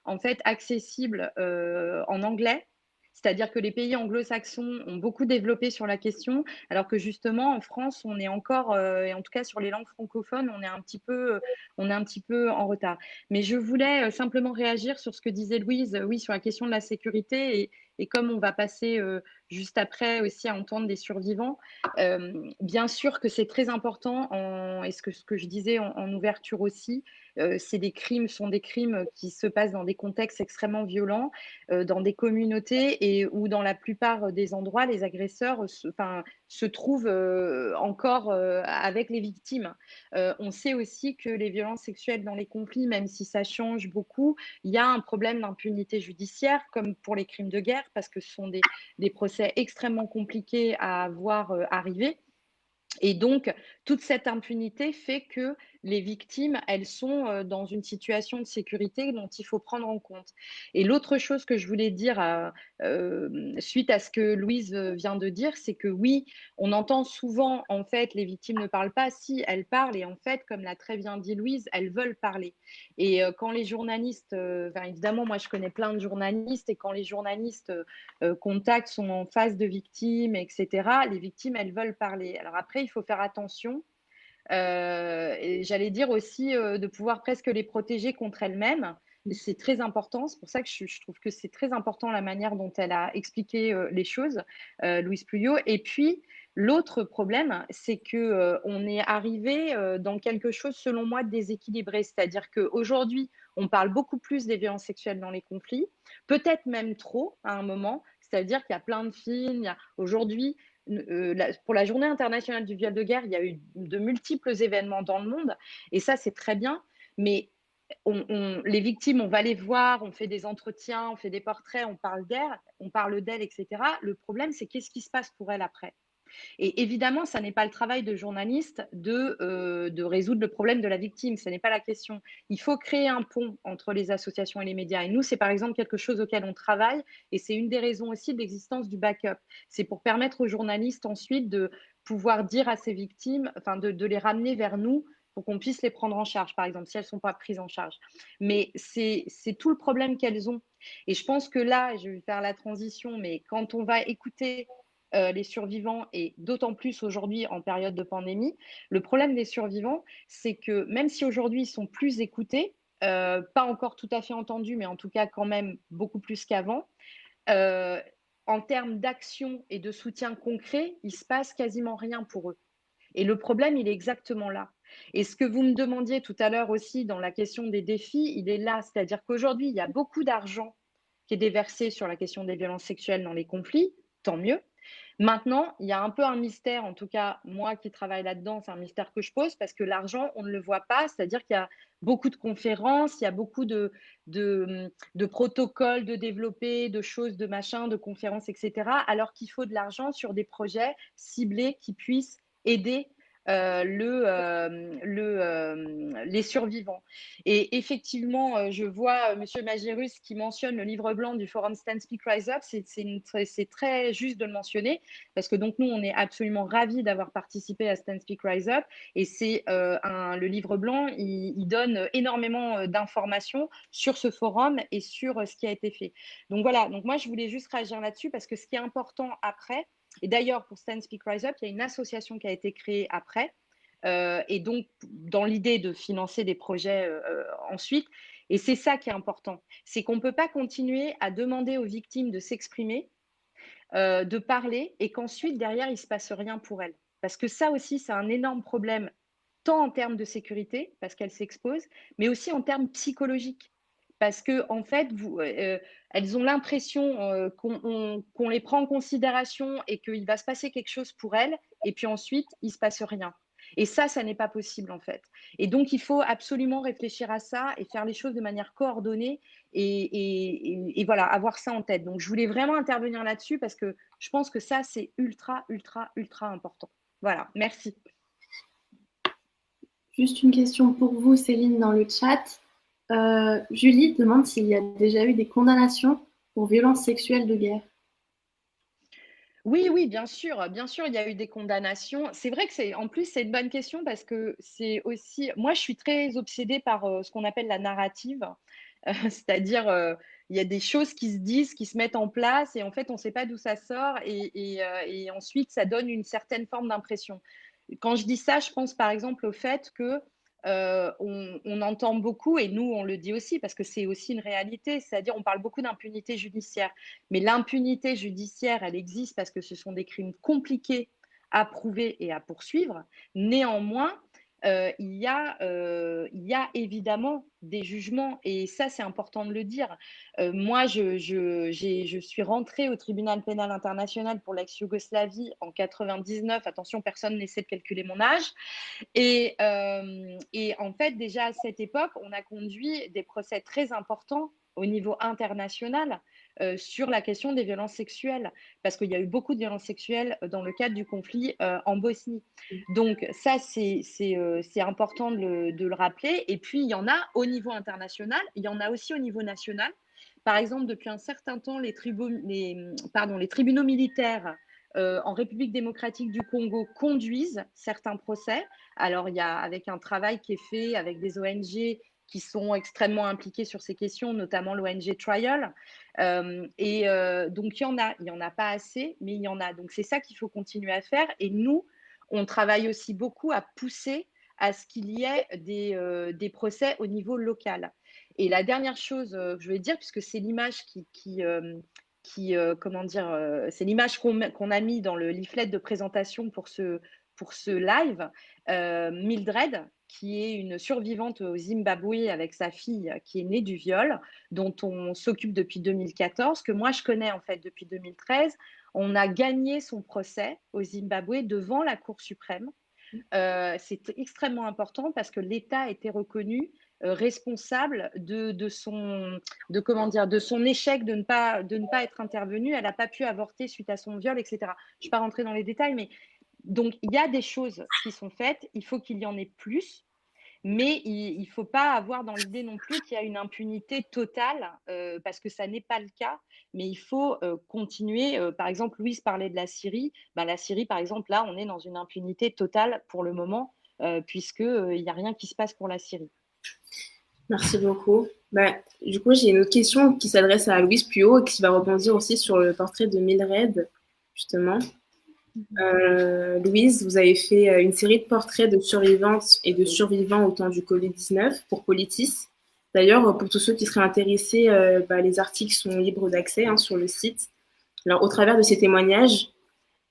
en fait accessibles en anglais. C'est-à-dire que les pays anglo-saxons ont beaucoup développé sur la question, alors que justement en France, on est encore, et en tout cas sur les langues francophones, on est un petit peu en retard. Mais je voulais simplement réagir sur ce que disait Louise, oui, sur la question de la sécurité, et comme on va passer juste après aussi à entendre des survivants. Bien sûr que c'est très important, et ce que je disais en ouverture aussi, c'est des crimes, sont des crimes qui se passent dans des contextes extrêmement violents, dans des communautés, et où dans la plupart des endroits, les agresseurs se trouvent encore avec les victimes. On sait aussi que les violences sexuelles dans les conflits, même si ça change beaucoup, il y a un problème d'impunité judiciaire, comme pour les crimes de guerre, parce que ce sont des procès extrêmement compliqués à voir arriver. Et donc, toute cette impunité fait que les victimes, elles sont dans une situation de sécurité dont il faut prendre en compte. Et l'autre chose que je voulais dire suite à ce que Louise vient de dire, c'est que oui, on entend souvent, en fait, les victimes ne parlent pas. Si, elles parlent, et en fait, comme l'a très bien dit Louise, elles veulent parler. Et quand les journalistes, évidemment, moi je connais plein de journalistes, et quand les journalistes contactent, sont en face de victimes, etc., les victimes, elles veulent parler. Alors après, il faut faire attention. Et j'allais dire aussi de pouvoir presque les protéger contre elles-mêmes. C'est très important. C'est pour ça que je trouve que c'est très important la manière dont elle a expliqué les choses, Louise Pouillot. Et puis, l'autre problème, c'est que on est arrivé dans quelque chose, selon moi, de déséquilibré. C'est-à-dire qu'aujourd'hui, on parle beaucoup plus des violences sexuelles dans les conflits, peut-être même trop à un moment. C'est-à-dire qu'il y a plein de films. Aujourd'hui, pour la Journée internationale du viol de guerre, il y a eu de multiples événements dans le monde, et ça, c'est très bien, mais les victimes, on va les voir, on fait des entretiens, on fait des portraits, on parle d'elles, etc. Le problème, c'est qu'est-ce qui se passe pour elles après. Et évidemment, ça n'est pas le travail de journaliste de résoudre le problème de la victime, ce n'est pas la question. Il faut créer un pont entre les associations et les médias. Et nous, c'est par exemple quelque chose auquel on travaille, et c'est une des raisons aussi de l'existence du backup. C'est pour permettre aux journalistes ensuite de pouvoir dire à ces victimes, enfin de les ramener vers nous pour qu'on puisse les prendre en charge, par exemple, si elles ne sont pas prises en charge. Mais c'est tout le problème qu'elles ont. Et je pense que là, je vais faire la transition, mais quand on va écouter les survivants, et d'autant plus aujourd'hui en période de pandémie, le problème des survivants, c'est que même si aujourd'hui ils sont plus écoutés, pas encore tout à fait entendus, mais en tout cas quand même beaucoup plus qu'avant, euh, en termes d'action et de soutien concret, il se passe quasiment rien pour eux. Et le problème, il est exactement là. Et ce que vous me demandiez tout à l'heure aussi dans la question des défis, il est là. C'est-à-dire qu'aujourd'hui, il y a beaucoup d'argent qui est déversé sur la question des violences sexuelles dans les conflits, tant mieux. Maintenant, il y a un peu un mystère, en tout cas, moi qui travaille là-dedans, c'est un mystère que je pose, parce que l'argent, on ne le voit pas, c'est-à-dire qu'il y a beaucoup de conférences, il y a beaucoup de protocoles de développer, de choses, de machins, de conférences, etc., alors qu'il faut de l'argent sur des projets ciblés qui puissent aider les survivants. Et effectivement, je vois Monsieur Magirus qui mentionne le livre blanc du forum Stand Speak Rise Up. C'est très juste de le mentionner, parce que donc nous, on est absolument ravis d'avoir participé à Stand Speak Rise Up. Et c'est le livre blanc, il donne énormément d'informations sur ce forum et sur ce qui a été fait. Donc voilà, donc moi, je voulais juste réagir là-dessus, parce que ce qui est important après, et d'ailleurs, pour Stand Speak Rise Up, il y a une association qui a été créée après, et donc dans l'idée de financer des projets ensuite. Et c'est ça qui est important. C'est qu'on ne peut pas continuer à demander aux victimes de s'exprimer, de parler, et qu'ensuite, derrière, il ne se passe rien pour elles. Parce que ça aussi, c'est un énorme problème, tant en termes de sécurité, parce qu'elles s'exposent, mais aussi en termes psychologiques. Parce que en fait, elles ont l'impression qu'on les prend en considération et qu'il va se passer quelque chose pour elles, et puis ensuite, il ne se passe rien. Et ça n'est pas possible en fait. Et donc, il faut absolument réfléchir à ça et faire les choses de manière coordonnée et voilà, avoir ça en tête. Donc, je voulais vraiment intervenir là-dessus parce que je pense que ça, c'est ultra, ultra, ultra important. Voilà, merci. Juste une question pour vous, Céline, dans le chat. Julie demande s'il y a déjà eu des condamnations pour violences sexuelles de guerre. Oui, oui, bien sûr, il y a eu des condamnations. C'est vrai que en plus, c'est une bonne question parce que c'est aussi, moi, je suis très obsédée par ce qu'on appelle la narrative, c'est-à-dire, il y a des choses qui se disent, qui se mettent en place et en fait, on ne sait pas d'où ça sort et ensuite, ça donne une certaine forme d'impression. Quand je dis ça, je pense par exemple au fait que on entend beaucoup, et nous on le dit aussi parce que c'est aussi une réalité, c'est-à-dire on parle beaucoup d'impunité judiciaire, mais l'impunité judiciaire, elle existe parce que ce sont des crimes compliqués à prouver et à poursuivre. Néanmoins, il y a évidemment des jugements, et ça c'est important de le dire. Moi, je suis rentrée au tribunal pénal international pour l'ex-Yougoslavie en 99. Attention, personne n'essaie de calculer mon âge. Et en fait, déjà à cette époque, on a conduit des procès très importants au niveau international sur la question des violences sexuelles, parce qu'il y a eu beaucoup de violences sexuelles dans le cadre du conflit en Bosnie. Donc ça, c'est important de le rappeler. Et puis, il y en a au niveau international, il y en a aussi au niveau national. Par exemple, depuis un certain temps, les tribunaux militaires en République démocratique du Congo conduisent certains procès. Alors, il y a avec un travail qui est fait avec des ONG qui sont extrêmement impliquées sur ces questions, notamment l'ONG Trial. Donc, il y en a pas assez, mais il y en a. Donc, c'est ça qu'il faut continuer à faire. Et nous, on travaille aussi beaucoup à pousser à ce qu'il y ait des procès au niveau local. Et la dernière chose que je vais dire, puisque c'est l'image comment dire, c'est l'image qu'on a mis dans le leaflet de présentation pour ce live. Mildred, qui est une survivante au Zimbabwe avec sa fille qui est née du viol, dont on s'occupe depuis 2014, que moi je connais en fait depuis 2013. On a gagné son procès au Zimbabwe devant la Cour suprême. C'est extrêmement important parce que l'État a été reconnu responsable de son échec de ne pas être intervenu. Elle n'a pas pu avorter suite à son viol, etc. Je ne vais pas rentrer dans les détails, mais donc il y a des choses qui sont faites. Il faut qu'il y en ait plus. Mais il ne faut pas avoir dans l'idée non plus qu'il y a une impunité totale, parce que ça n'est pas le cas. Mais il faut continuer. Par exemple, Louise parlait de la Syrie. Ben, la Syrie, par exemple, là, on est dans une impunité totale pour le moment, puisqu'il n'y a rien qui se passe pour la Syrie. Merci beaucoup. Bah, du coup, j'ai une autre question qui s'adresse à Louise Puot et qui va rebondir aussi sur le portrait de Mildred, justement. Louise, vous avez fait une série de portraits de survivantes et de survivants au temps du Covid-19 pour Politis. D'ailleurs, pour tous ceux qui seraient intéressés, les articles sont libres d'accès sur le site. Alors, au travers de ces témoignages,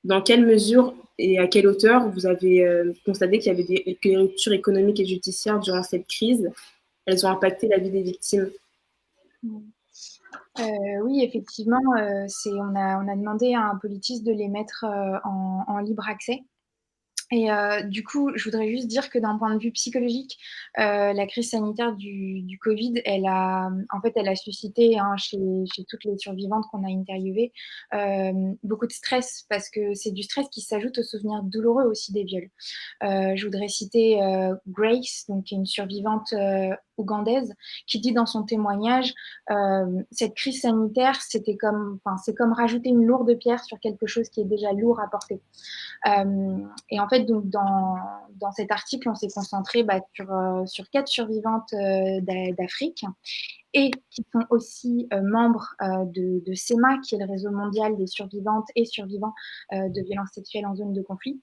dans quelle mesure et à quelle hauteur vous avez constaté qu'il y avait que les ruptures économiques et judiciaires durant cette crise, elles ont impacté la vie des victimes? Oui, effectivement, on a demandé à un Politis de les mettre en libre accès. Et du coup, je voudrais juste dire que d'un point de vue psychologique, la crise sanitaire du Covid, elle a suscité chez toutes les survivantes qu'on a interviewées beaucoup de stress, parce que c'est du stress qui s'ajoute aux souvenirs douloureux aussi des viols. Je voudrais citer Grace, donc une survivante ougandaise, qui dit dans son témoignage, cette crise sanitaire, c'est comme rajouter une lourde pierre sur quelque chose qui est déjà lourd à porter. Et en fait, donc dans cet article, on s'est concentré sur 4 survivantes d'Afrique, et qui sont aussi membres de SEMA, qui est le réseau mondial des survivantes et survivants de violences sexuelles en zone de conflit.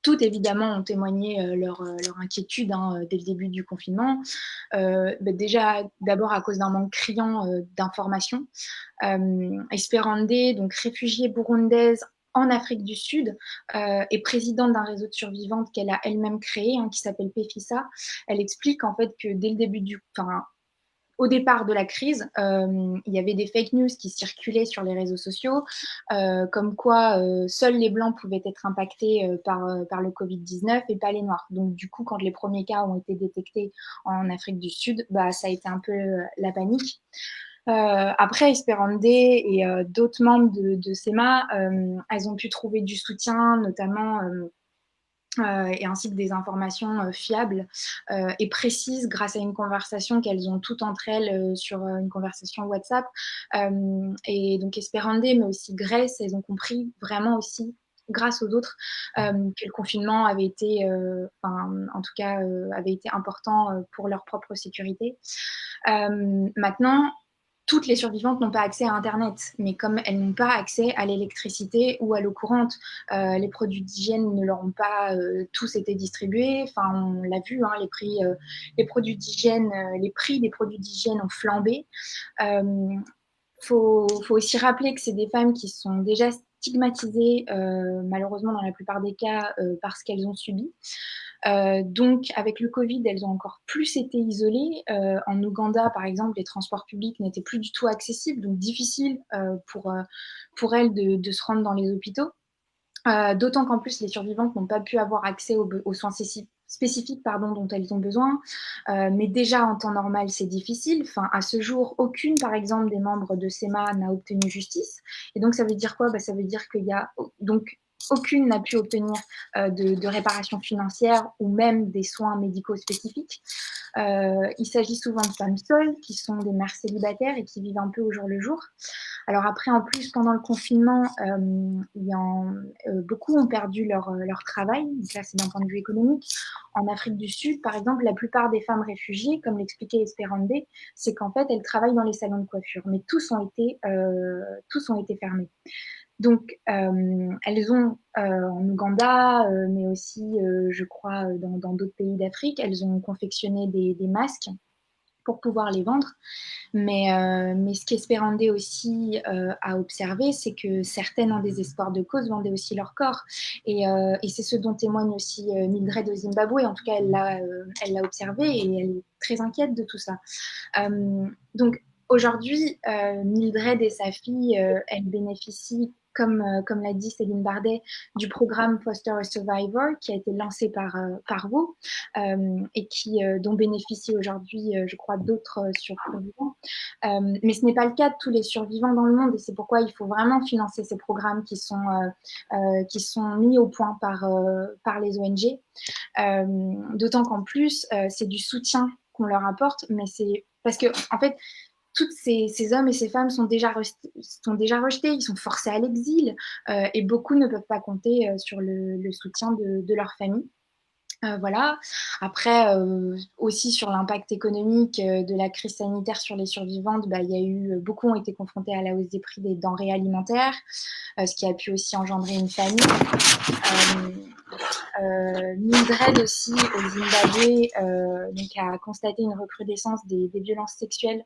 Toutes, évidemment, ont témoigné leur inquiétude dès le début du confinement. Déjà, d'abord à cause d'un manque criant d'informations. Esperande, donc réfugiée burundaise en Afrique du Sud, est présidente d'un réseau de survivantes qu'elle a elle-même créé, qui s'appelle PEFISA. Elle explique en fait que dès le début au départ de la crise, il y avait des fake news qui circulaient sur les réseaux sociaux, comme quoi seuls les Blancs pouvaient être impactés par le Covid-19 et pas les Noirs. Donc du coup, quand les premiers cas ont été détectés en Afrique du Sud, bah, ça a été un peu la panique. Après, Esperandé et d'autres membres de SEMA, elles ont pu trouver du soutien, notamment et ainsi que des informations fiables et précises grâce à une conversation qu'elles ont toutes entre elles sur une conversation WhatsApp. Et donc Esperandé, mais aussi Grace, elles ont compris vraiment aussi grâce aux autres que le confinement avait été, en tout cas, avait été important pour leur propre sécurité. Maintenant, toutes les survivantes n'ont pas accès à Internet, mais comme elles n'ont pas accès à l'électricité ou à l'eau courante, les produits d'hygiène ne leur ont pas tous été distribués. Enfin, on l'a vu, hein, les produits d'hygiène, les prix des produits d'hygiène ont flambé. Faut aussi rappeler que c'est des femmes qui sont déjà stigmatisées, malheureusement dans la plupart des cas, parce qu'elles ont subi. Donc, avec le Covid, elles ont encore plus été isolées. En Ouganda, par exemple, les transports publics n'étaient plus du tout accessibles, donc difficile pour elles de se rendre dans les hôpitaux. D'autant qu'en plus, les survivantes n'ont pas pu avoir accès aux soins spécifiques dont elles ont besoin. Mais déjà, en temps normal, c'est difficile. Enfin, à ce jour, aucune, par exemple, des membres de SEMA n'a obtenu justice. Et donc, ça veut dire quoi? Ça veut dire qu'il y a donc aucune n'a pu obtenir de réparation financière ou même des soins médicaux spécifiques. Il s'agit souvent de femmes seules qui sont des mères célibataires et qui vivent un peu au jour le jour. Alors après, en plus, pendant le confinement, beaucoup ont perdu leur travail. Donc là, c'est d'un point de vue économique. En Afrique du Sud, par exemple, la plupart des femmes réfugiées, comme l'expliquait Esperandé, c'est qu'en fait, elles travaillent dans les salons de coiffure, mais tous ont été fermés. Donc, elles ont en Ouganda, mais aussi, je crois, dans d'autres pays d'Afrique, elles ont confectionné des masques pour pouvoir les vendre. Mais ce qu'Espérandé aussi a observé, c'est que certaines, en désespoir de cause, vendaient aussi leur corps. Et c'est ce dont témoigne aussi Mildred au Zimbabwe. En tout cas, elle l'a observé et elle est très inquiète de tout ça. Donc, aujourd'hui, Mildred et sa fille, elles bénéficient, comme l'a dit Céline Bardet, du programme Foster a Survivor qui a été lancé par vous et dont bénéficient aujourd'hui, je crois, d'autres survivants. Mais ce n'est pas le cas de tous les survivants dans le monde et c'est pourquoi il faut vraiment financer ces programmes qui sont mis au point par les ONG. D'autant qu'en plus, c'est du soutien qu'on leur apporte, mais c'est parce que, en fait, tous ces hommes et ces femmes sont déjà rejetés, ils sont forcés à l'exil et beaucoup ne peuvent pas compter sur le soutien de leur famille. Voilà. Après, aussi sur l'impact économique de la crise sanitaire sur les survivantes, il y a eu beaucoup ont été confrontés à la hausse des prix des denrées alimentaires, ce qui a pu aussi engendrer une famine. Mildred aussi au Zimbabwe a constaté une recrudescence des violences sexuelles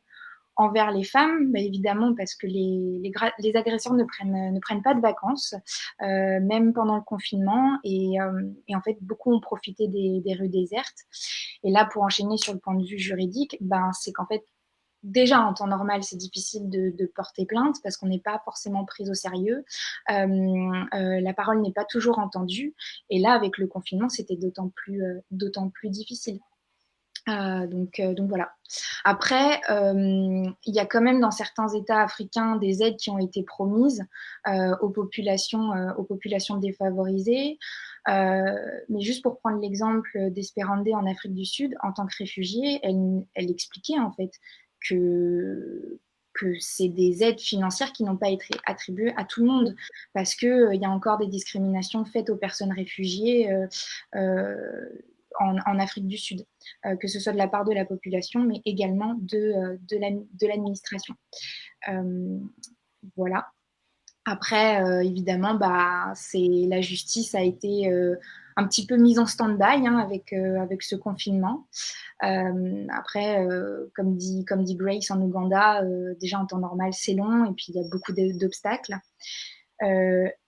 envers les femmes, évidemment parce que les agresseurs ne prennent pas de vacances, même pendant le confinement, et en fait beaucoup ont profité des rues désertes. Et là, pour enchaîner sur le point de vue juridique, c'est qu'en fait déjà en temps normal, c'est difficile de porter plainte parce qu'on n'est pas forcément pris au sérieux. La parole n'est pas toujours entendue. Et là, avec le confinement, c'était d'autant plus difficile. Donc voilà. Après, il y a quand même dans certains États africains des aides qui ont été promises aux populations défavorisées. Mais juste pour prendre l'exemple d'Espérandé en Afrique du Sud, en tant que réfugiée, elle expliquait en fait que c'est des aides financières qui n'ont pas été attribuées à tout le monde parce qu'il y a encore des discriminations faites aux personnes réfugiées en Afrique du Sud, que ce soit de la part de la population, mais également de l'administration. Voilà. Après, évidemment, la justice a été un petit peu mise en stand-by avec ce confinement. Après, comme dit Grace en Ouganda, déjà en temps normal, c'est long et puis il y a beaucoup d'obstacles.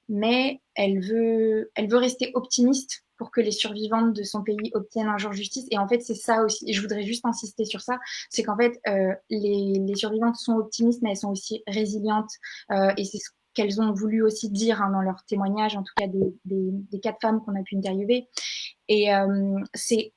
Mais elle veut rester optimiste pour que les survivantes de son pays obtiennent un jour justice. Et en fait, c'est ça aussi, et je voudrais juste insister sur ça, c'est qu'en fait, les survivantes sont optimistes, mais elles sont aussi résilientes, et c'est ce qu'elles ont voulu aussi dire dans leur témoignage, en tout cas des 4 femmes qu'on a pu interviewer. Et c'est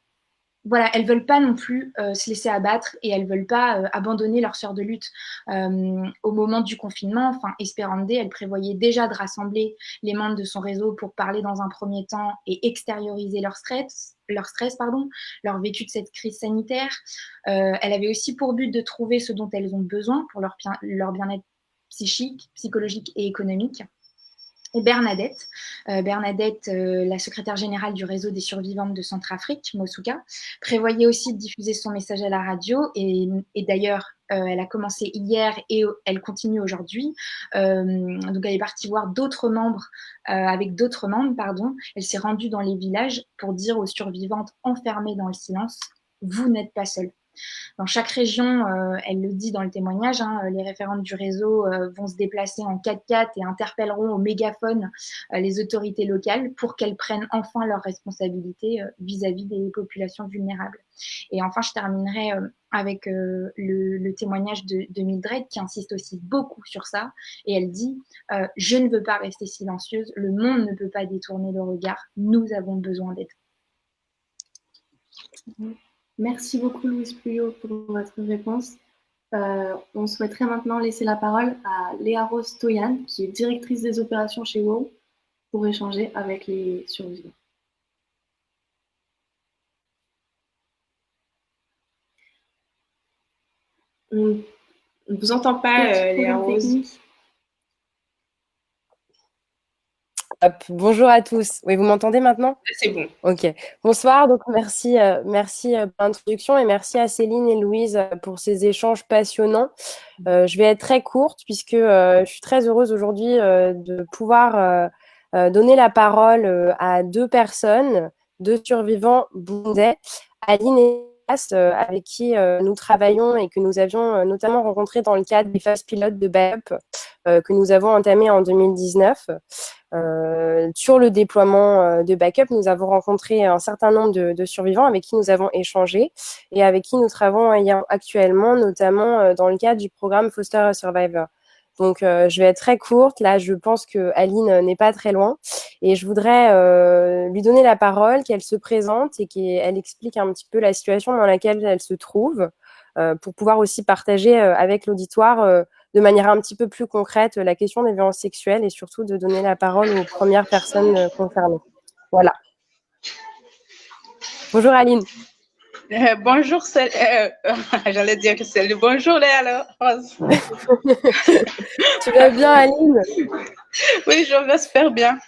voilà, elles veulent pas non plus se laisser abattre et elles veulent pas abandonner leur sœur de lutte. Au moment du confinement, enfin, Esperande, elle prévoyait déjà de rassembler les membres de son réseau pour parler dans un premier temps et extérioriser leur stress, leur vécu de cette crise sanitaire. Elle avait aussi pour but de trouver ce dont elles ont besoin pour leur bien-être psychique, psychologique et économique. Et Bernadette, la secrétaire générale du réseau des survivantes de Centrafrique, Mosuka, prévoyait aussi de diffuser son message à la radio. Et d'ailleurs, elle a commencé hier et elle continue aujourd'hui. Donc, elle est partie voir d'autres membres, avec d'autres membres, pardon. Elle s'est rendue dans les villages pour dire aux survivantes enfermées dans le silence, vous n'êtes pas seules. Dans chaque région, elle le dit dans le témoignage, les référentes du réseau vont se déplacer en 4x4 et interpelleront au mégaphone les autorités locales pour qu'elles prennent enfin leurs responsabilités vis-à-vis des populations vulnérables. Et enfin, je terminerai avec le témoignage de Mildred qui insiste aussi beaucoup sur ça. Et elle dit « Je ne veux pas rester silencieuse, le monde ne peut pas détourner le regard, nous avons besoin d'aide. » Merci beaucoup, Louise Puyot, pour votre réponse. On souhaiterait maintenant laisser la parole à Léa Rose Toyan, qui est directrice des opérations chez WOW, pour échanger avec les survivants. On ne vous entend pas, Léa Rose. Bonjour à tous. Oui, vous m'entendez maintenant? C'est bon. Ok. Bonsoir. Donc merci pour l'introduction et merci à Céline et Louise pour ces échanges passionnants. Je vais être très courte puisque je suis très heureuse aujourd'hui de pouvoir donner la parole à 2 personnes, 2 survivants burundais, Aline et avec qui nous travaillons et que nous avions notamment rencontré dans le cadre des phases pilotes de Backup que nous avons entamé en 2019. Sur le déploiement de Backup, nous avons rencontré un certain nombre de survivants avec qui nous avons échangé et avec qui nous travaillons actuellement, notamment dans le cadre du programme Foster a Survivor. Donc, je vais être très courte. Là, je pense que Aline n'est pas très loin. Et je voudrais lui donner la parole, qu'elle se présente et qu'elle explique un petit peu la situation dans laquelle elle se trouve pour pouvoir aussi partager avec l'auditoire de manière un petit peu plus concrète la question des violences sexuelles et surtout de donner la parole aux premières personnes concernées. Voilà. Bonjour Aline. Bonjour, j'allais dire que c'est le bonjour Léa Rose. Tu vas bien Aline? Oui, je vais super bien.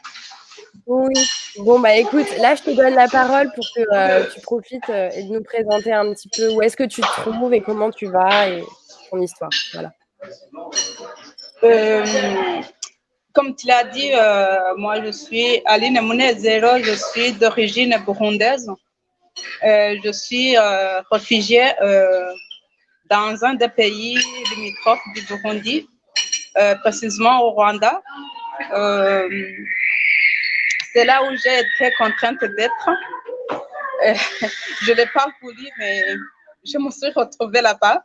Oui. Bon, bah écoute, là je te donne la parole pour que tu profites et de nous présenter un petit peu où est-ce que tu te trouves et comment tu vas et ton histoire. Voilà. Comme tu l'as dit, moi je suis Aline Mounezero, je suis d'origine burundaise. Je suis réfugiée dans un des pays limitrophes du Burundi, précisément au Rwanda. C'est là où j'ai été contrainte d'être. Je n'ai pas voulu, mais je me suis retrouvée là-bas.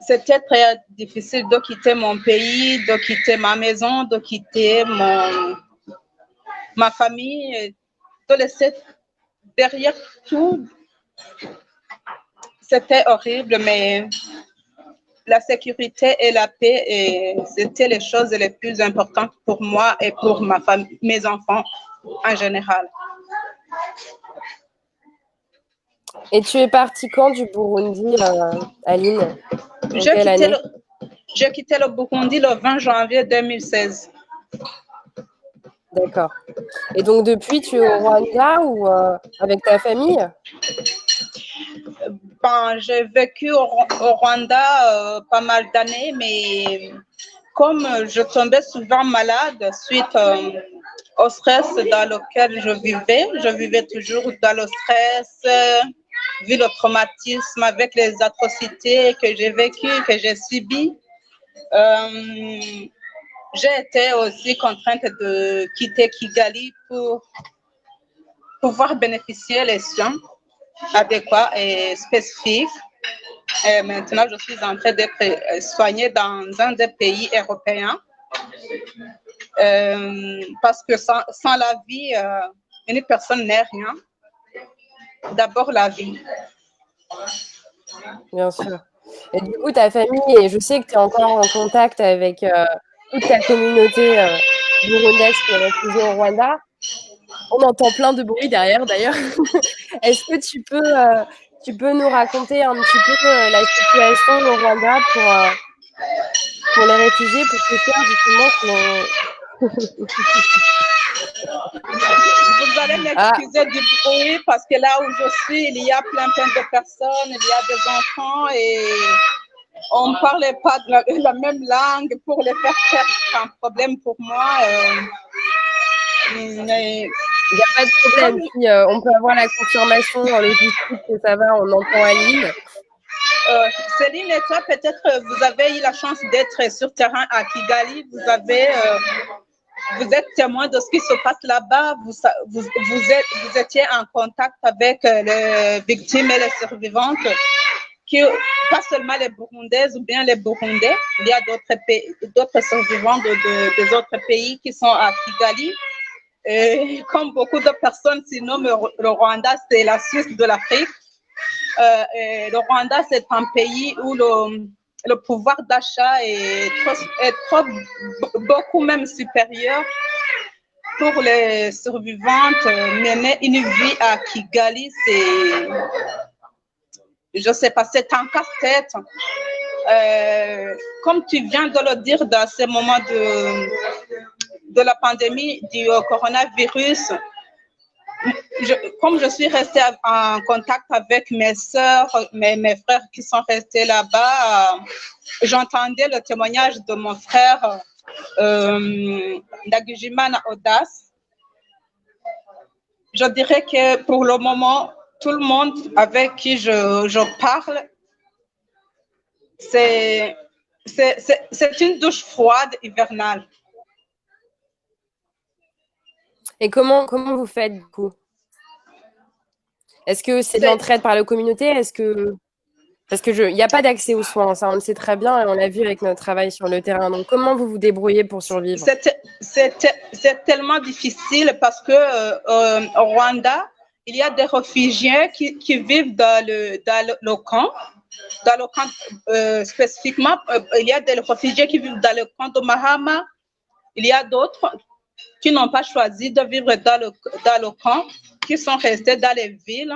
C'était très difficile de quitter mon pays, de quitter ma maison, de quitter ma famille, de laisser derrière tout. C'était horrible, mais la sécurité et la paix, c'était les choses les plus importantes pour moi et pour ma famille, mes enfants en général. Et tu es partie quand du Burundi, Aline? J'ai quitté le Burundi le 20 janvier 2016. D'accord. Et donc depuis, tu es au Rwanda ou avec ta famille? J'ai vécu au Rwanda pas mal d'années, mais comme je tombais souvent malade suite au stress dans lequel je vivais toujours dans le stress, vu le traumatisme avec les atrocités que j'ai vécues, que j'ai subies. j'ai été aussi contrainte de quitter Kigali pour pouvoir bénéficier des soins adéquats et spécifiques. Et maintenant, je suis en train d'être soignée dans un des pays européens. Parce que sans la vie, une personne n'est rien. D'abord, la vie. Bien sûr. Et du coup, ta famille, et je sais que tu es encore en contact avec toute ta communauté burundaise qui est réfugiée au Rwanda. On entend plein de bruit derrière, d'ailleurs. Est-ce que tu peux nous raconter un petit peu la situation au Rwanda pour les réfugiés, pour que faire justement Vous allez m'excuser du bruit parce que là où je suis, il y a plein de personnes, il y a des enfants et on ne parlait pas la même langue pour les faire faire un problème pour moi. Mais il n'y a pas de problème. Si on peut avoir la confirmation logistique que ça va, on entend Aline. Céline et toi, peut-être vous avez eu la chance d'être sur terrain à Kigali. Vous êtes témoin de ce qui se passe là-bas. Vous étiez en contact avec les victimes et les survivantes, pas seulement les Burundaises ou bien les Burundais. Il y a d'autres survivants des autres pays qui sont à Kigali. Et comme beaucoup de personnes s'y nomment, le Rwanda, c'est la Suisse de l'Afrique. Le Rwanda, c'est un pays où le pouvoir d'achat est beaucoup même supérieur. Pour les survivantes, mener une vie à Kigali, je ne sais pas, c'est un casse-tête. Comme tu viens de le dire dans ce moment de la pandémie du coronavirus, comme je suis restée en contact avec mes sœurs, mes frères qui sont restés là-bas, j'entendais le témoignage de mon frère Ndagijimana Audace. Je dirais que pour le moment, tout le monde avec qui je parle, c'est une douche froide hivernale. Et comment vous faites du coup? Est-ce que c'est de l'entraide par la communauté? Parce que il n'y a pas d'accès aux soins, ça on le sait très bien et on l'a vu avec notre travail sur le terrain. Donc comment vous vous débrouillez pour survivre? C'est tellement difficile parce que au Rwanda, il y a des réfugiés qui vivent dans le camp. Dans le camp spécifiquement, il y a des réfugiés qui vivent dans le camp de Mahama. Il y a d'autres qui n'ont pas choisi de vivre dans le camp, qui sont restés dans les villes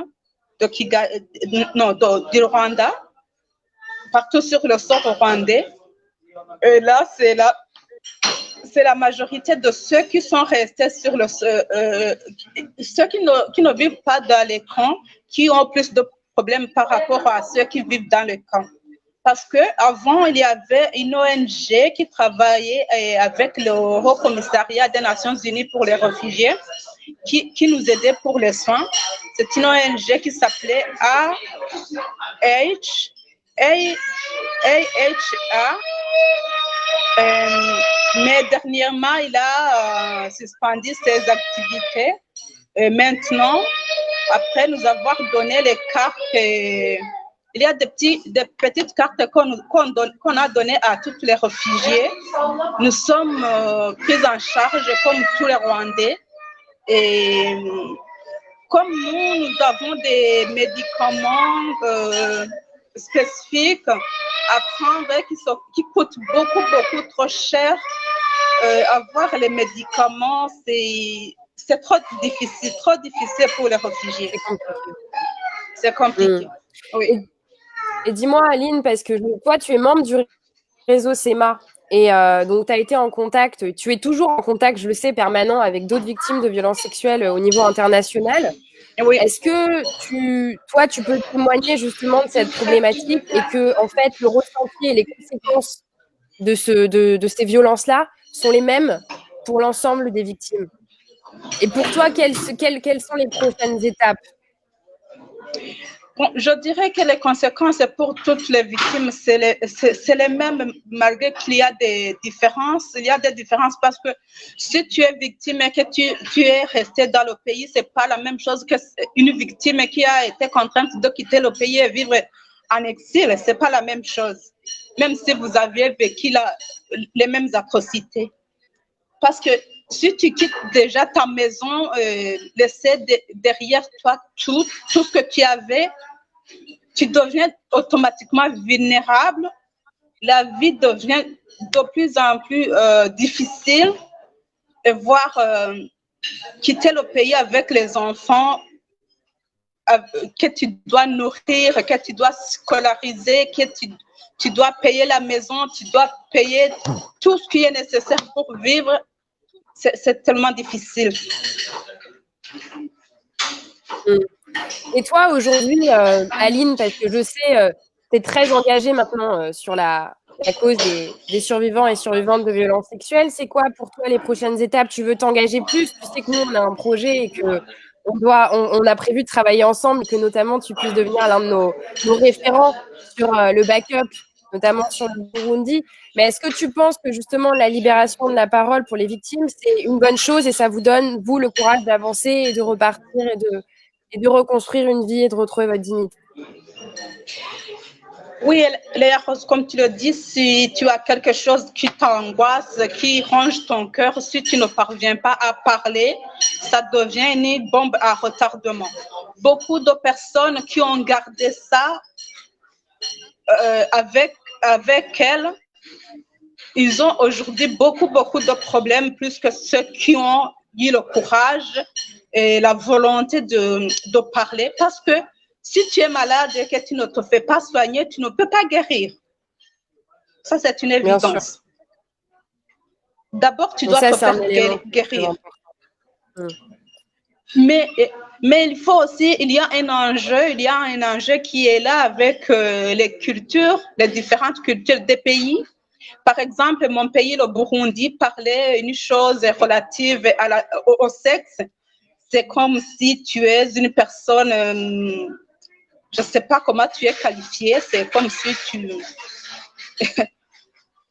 du Rwanda, partout sur le sol rwandais. Et là, c'est la majorité de ceux qui sont restés sur ceux qui ne vivent pas dans les camps, qui ont plus de problèmes par rapport à ceux qui vivent dans les camps. Parce qu'avant, il y avait une ONG qui travaillait avec le Haut Commissariat des Nations Unies pour les réfugiés, qui nous aidait pour les soins. C'est une ONG qui s'appelait AHA. Mais dernièrement, il a suspendu ses activités. Et maintenant, après nous avoir donné les cartes, il y a des petites cartes qu'on a données à tous les réfugiés. Nous sommes pris en charge comme tous les Rwandais. Et comme nous avons des médicaments spécifiques à prendre qui coûtent beaucoup trop cher, avoir les médicaments, c'est trop difficile pour les réfugiés. C'est compliqué. Oui. Et dis-moi, Aline, parce que toi, tu es membre du réseau SEMA. Et donc, tu as été en contact, tu es toujours en contact, je le sais, permanent avec d'autres victimes de violences sexuelles au niveau international. Oui. Est-ce que toi, tu peux témoigner justement de cette problématique et que, en fait, le ressenti et les conséquences de ces violences-là sont les mêmes pour l'ensemble des victimes? Et pour toi, quelles sont les prochaines étapes? Bon, je dirais que les conséquences pour toutes les victimes, c'est les mêmes, malgré qu'il y a des différences. Il y a des différences parce que si tu es victime et que tu es resté dans le pays, c'est pas la même chose qu'une victime qui a été contrainte de quitter le pays et vivre en exil. C'est pas la même chose, même si vous aviez vécu les mêmes atrocités. Parce que si tu quittes déjà ta maison, laisser derrière toi tout ce que tu avais, tu deviens automatiquement vulnérable. La vie devient de plus en plus difficile. Et voir quitter le pays avec les enfants que tu dois nourrir, que tu dois scolariser, que tu dois payer la maison, tu dois payer tout ce qui est nécessaire pour vivre. C'est tellement difficile. Et toi, aujourd'hui, Aline, parce que je sais, tu es très engagée maintenant sur la cause des survivants et survivantes de violences sexuelles. C'est quoi pour toi les prochaines étapes? Tu veux t'engager plus? Tu sais que nous, on a un projet et que on a prévu de travailler ensemble, que notamment tu puisses devenir l'un de nos référents sur le backup, notamment sur le Burundi. Mais est-ce que tu penses que justement la libération de la parole pour les victimes, c'est une bonne chose et ça vous donne, vous, le courage d'avancer et de repartir et de reconstruire une vie et de retrouver votre dignité? Oui, Léa Rose, comme tu le dis, si tu as quelque chose qui t'angoisse, qui ronge ton cœur, si tu ne parviens pas à parler, ça devient une bombe à retardement. Beaucoup de personnes qui ont gardé ça avec elles, ils ont aujourd'hui beaucoup de problèmes, plus que ceux qui ont eu le courage et la volonté de parler, parce que si tu es malade et que tu ne te fais pas soigner, tu ne peux pas guérir. Ça, c'est une évidence. D'abord, tu dois te faire guérir. Mais il faut aussi, il y a un enjeu qui est là avec les cultures, les différentes cultures des pays. Par exemple, mon pays, le Burundi, parlait une chose relative au sexe. C'est comme si tu es une personne, je ne sais pas comment tu es qualifiée, c'est comme si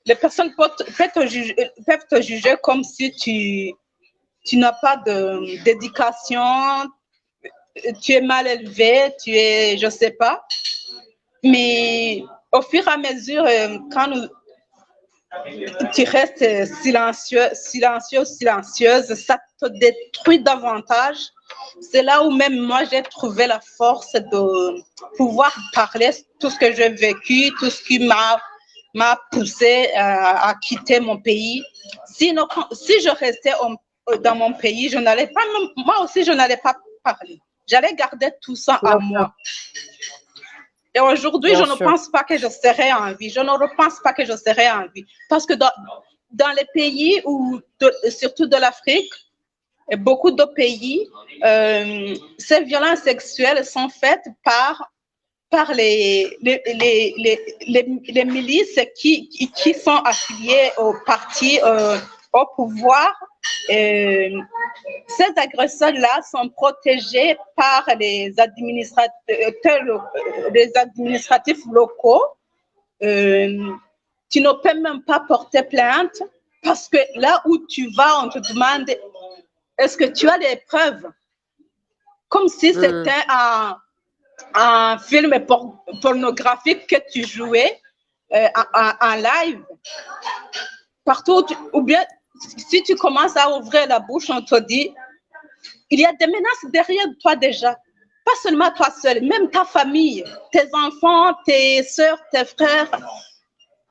les personnes peuvent te juger comme si tu n'as pas d'éducation, tu es mal élevé, je ne sais pas. Mais au fur et à mesure, quand tu restes silencieuse, ça te détruit davantage. C'est là où même moi, j'ai trouvé la force de pouvoir parler tout ce que j'ai vécu, tout ce qui m'a poussé à quitter mon pays. Sinon, si je restais dans mon pays, moi aussi, je n'allais pas parler. J'allais garder tout ça à moi. Et aujourd'hui, je ne pense pas que je serais en vie. Je ne repense pas que je serais en vie. Parce que dans les pays, surtout de l'Afrique, et beaucoup de pays, ces violences sexuelles sont faites par les milices qui sont affiliées au parti au pouvoir. Ces agresseurs-là sont protégés par les administratifs locaux. Tu ne peux même pas porter plainte parce que là où tu vas, on te demande est-ce que tu as des preuves? Comme si c'était un film pornographique que tu jouais en live. Partout, ou bien si tu commences à ouvrir la bouche, on te dit, il y a des menaces derrière toi déjà. Pas seulement toi seul, même ta famille, tes enfants, tes soeurs, tes frères.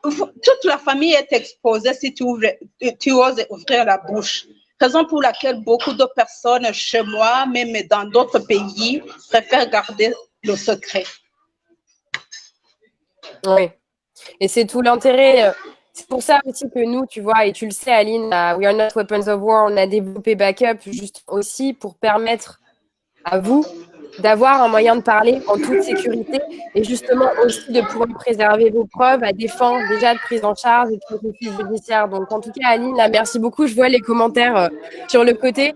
Toute la famille est exposée si tu oses ouvrir la bouche. Raison pour laquelle beaucoup de personnes chez moi, même dans d'autres pays, préfèrent garder le secret. Oui, et c'est tout l'intérêt. C'est pour ça aussi que nous, tu vois, et tu le sais, Aline, à We Are Not Weapons of War, on a développé Backup juste aussi pour permettre à vous d'avoir un moyen de parler en toute sécurité et justement aussi de pouvoir préserver vos preuves à des fins déjà de prise en charge et de processus judiciaire. Donc, en tout cas, Aline, là, merci beaucoup. Je vois les commentaires sur le côté.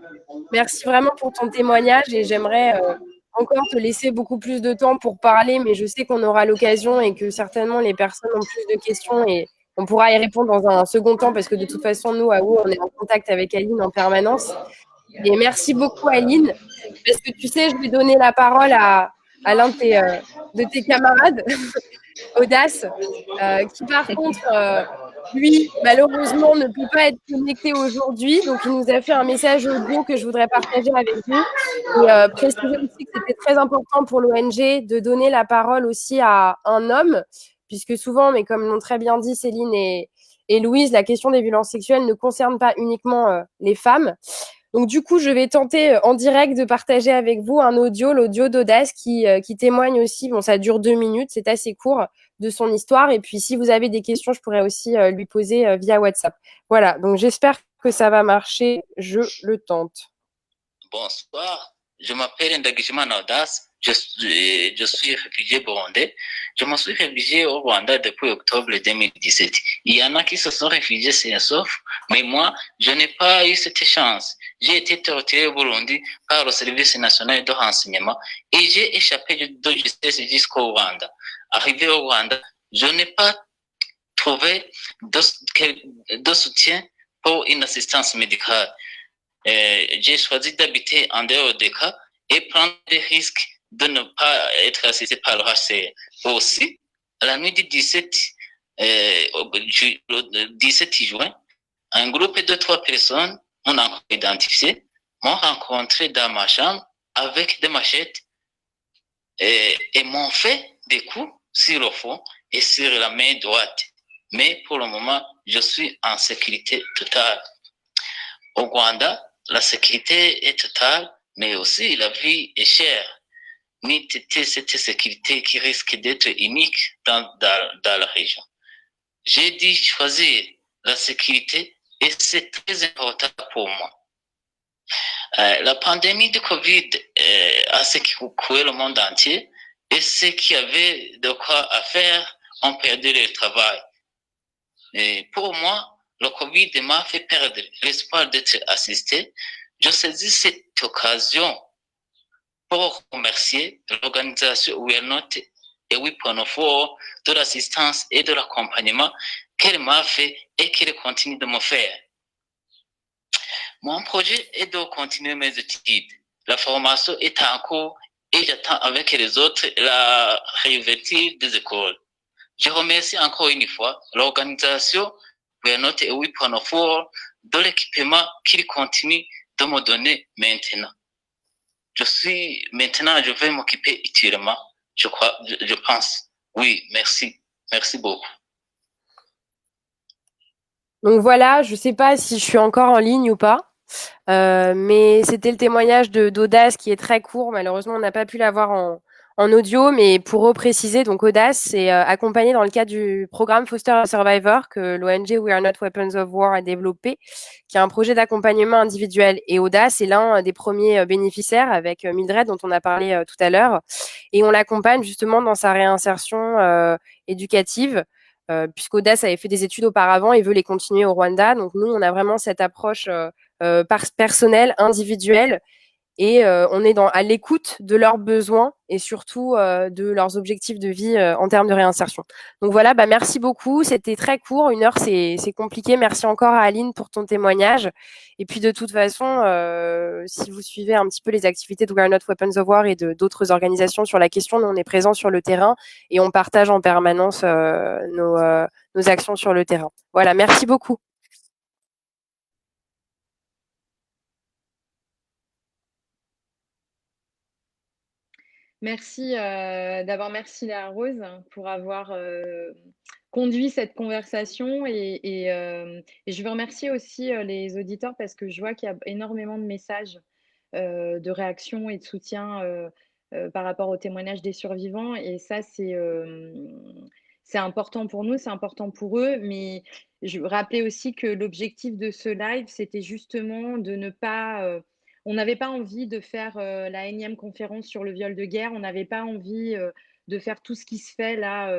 Merci vraiment pour ton témoignage et j'aimerais encore te laisser beaucoup plus de temps pour parler, mais je sais qu'on aura l'occasion et que certainement les personnes ont plus de questions et on pourra y répondre dans un second temps parce que de toute façon, nous, à WO, on est en contact avec Aline en permanence. Et merci beaucoup, Aline, parce que tu sais, je vais donner la parole à l'un de tes camarades, Audace, qui par contre, lui, malheureusement, ne peut pas être connecté aujourd'hui. Donc, il nous a fait un message audio que je voudrais partager avec vous. Et préciser aussi que c'était très important pour l'ONG de donner la parole aussi à un homme, puisque souvent, mais comme l'ont très bien dit Céline et Louise, la question des violences sexuelles ne concerne pas uniquement les femmes. Donc du coup, je vais tenter en direct de partager avec vous un audio, l'audio d'Audace qui témoigne aussi, bon ça dure 2 minutes, c'est assez court, de son histoire. Et puis si vous avez des questions, je pourrais aussi lui poser via WhatsApp. Voilà, donc j'espère que ça va marcher, je le tente. Bonsoir, je m'appelle Ndagijimana Audace, je suis réfugié burundais. Je me suis réfugié au Rwanda depuis octobre 2017. Il y en a qui se sont réfugiés sains et saufs, mais moi, je n'ai pas eu cette chance. J'ai été torturé au Burundi par le service national de renseignement et j'ai échappé de justesse jusqu'au Rwanda. Arrivé au Rwanda, je n'ai pas trouvé de soutien pour une assistance médicale. J'ai choisi d'habiter en dehors des cas et prendre des risques de ne pas être assisté par le HCR. Aussi, à la nuit du 17 juin, un groupe de 3 personnes, on a identifié, m'ont rencontré dans ma chambre avec des machettes et m'ont fait des coups sur le front et sur la main droite. Mais pour le moment, je suis en sécurité totale. Au Rwanda, la sécurité est totale, mais aussi la vie est chère. Mais cette sécurité qui risque d'être unique dans la région. J'ai dû choisir la sécurité et c'est très important pour moi. La pandémie de Covid a secoué le monde entier et ceux qui avaient de quoi à faire ont perdu leur travail. Et pour moi, le Covid m'a fait perdre l'espoir d'être assisté. Je saisis cette occasion pour remercier l'organisation We Are Not a Weapon of War de l'assistance et de l'accompagnement qu'elle m'a fait et qu'elle continue de me faire. Mon projet est de continuer mes études. La formation est en cours et j'attends avec les autres la réouverture des écoles. Je remercie encore une fois l'organisation We Are Not a Weapon of War de l'équipement qu'il continue de me donner maintenant. Maintenant, je vais m'occuper utilement, je pense. Oui, merci. Merci beaucoup. Donc voilà, je ne sais pas si je suis encore en ligne ou pas, mais c'était le témoignage d'Audace qui est très court. Malheureusement, on n'a pas pu l'avoir en audio, mais pour repréciser, donc Audace c'est accompagné dans le cadre du programme Foster a Survivor que l'ONG We Are Not Weapons of War a développé, qui est un projet d'accompagnement individuel. Et Audace est l'un des premiers bénéficiaires avec Mildred dont on a parlé tout à l'heure, et on l'accompagne justement dans sa réinsertion éducative. Puisqu'Audace avait fait des études auparavant et veut les continuer au Rwanda. Donc nous, on a vraiment cette approche personnelle, individuelle, et on est à l'écoute de leurs besoins et surtout de leurs objectifs de vie en termes de réinsertion. Donc voilà, merci beaucoup. C'était très court, 1 heure, c'est compliqué. Merci encore à Aline pour ton témoignage. Et puis de toute façon, si vous suivez un petit peu les activités de We Are Not Weapons of War et d'autres organisations sur la question, nous on est présents sur le terrain et on partage en permanence nos actions sur le terrain. Voilà, merci beaucoup. Merci merci Léa Rose pour avoir conduit cette conversation et je veux remercier aussi les auditeurs parce que je vois qu'il y a énormément de messages de réaction et de soutien par rapport au témoignage des survivants et ça c'est important pour nous, c'est important pour eux, mais je veux rappeler aussi que l'objectif de ce live, c'était justement de ne pas on n'avait pas envie de faire la énième conférence sur le viol de guerre. On n'avait pas envie de faire tout ce qui se fait là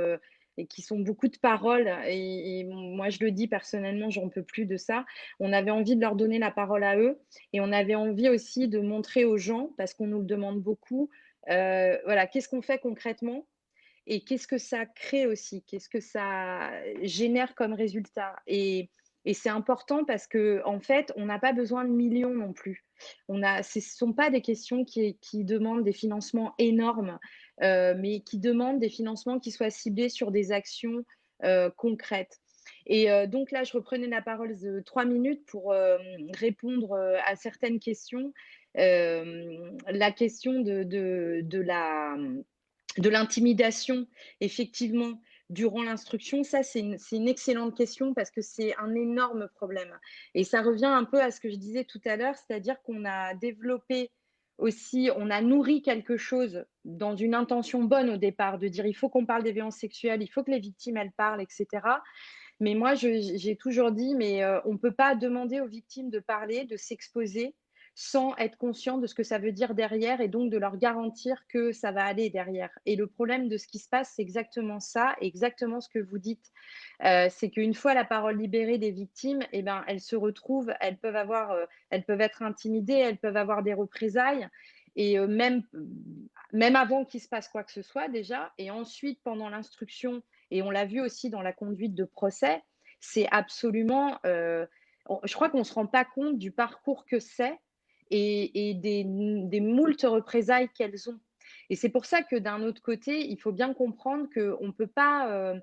et qui sont beaucoup de paroles. Et moi, je le dis personnellement, j'en peux plus de ça. On avait envie de leur donner la parole à eux et on avait envie aussi de montrer aux gens, parce qu'on nous le demande beaucoup, Voilà, qu'est-ce qu'on fait concrètement et qu'est-ce que ça crée aussi? Qu'est-ce que ça génère comme résultat? Et c'est important parce que en fait, on n'a pas besoin de millions non plus. Ce ne sont pas des questions qui demandent des financements énormes, mais qui demandent des financements qui soient ciblés sur des actions concrètes. Et donc là, je reprenais la parole de 3 minutes pour répondre à certaines questions. La question de l'intimidation, effectivement, durant l'instruction, ça, c'est une excellente question parce que c'est un énorme problème. Et ça revient un peu à ce que je disais tout à l'heure, c'est-à-dire qu'on a développé aussi, on a nourri quelque chose dans une intention bonne au départ, de dire il faut qu'on parle des violences sexuelles, il faut que les victimes, elles parlent, etc. Mais moi, j'ai toujours dit, mais on ne peut pas demander aux victimes de parler, de s'exposer, sans être conscient de ce que ça veut dire derrière et donc de leur garantir que ça va aller derrière. Et le problème de ce qui se passe, c'est exactement ça, exactement ce que vous dites. C'est qu'une fois la parole libérée des victimes, eh ben, elles se retrouvent, elles peuvent être intimidées, elles peuvent avoir des représailles. Et même avant qu'il se passe quoi que ce soit déjà, et ensuite pendant l'instruction, et on l'a vu aussi dans la conduite de procès, c'est absolument, je crois qu'on ne se rend pas compte du parcours que c'est et des moultes représailles qu'elles ont. Et c'est pour ça que d'un autre côté, il faut bien comprendre qu'on ne peut pas,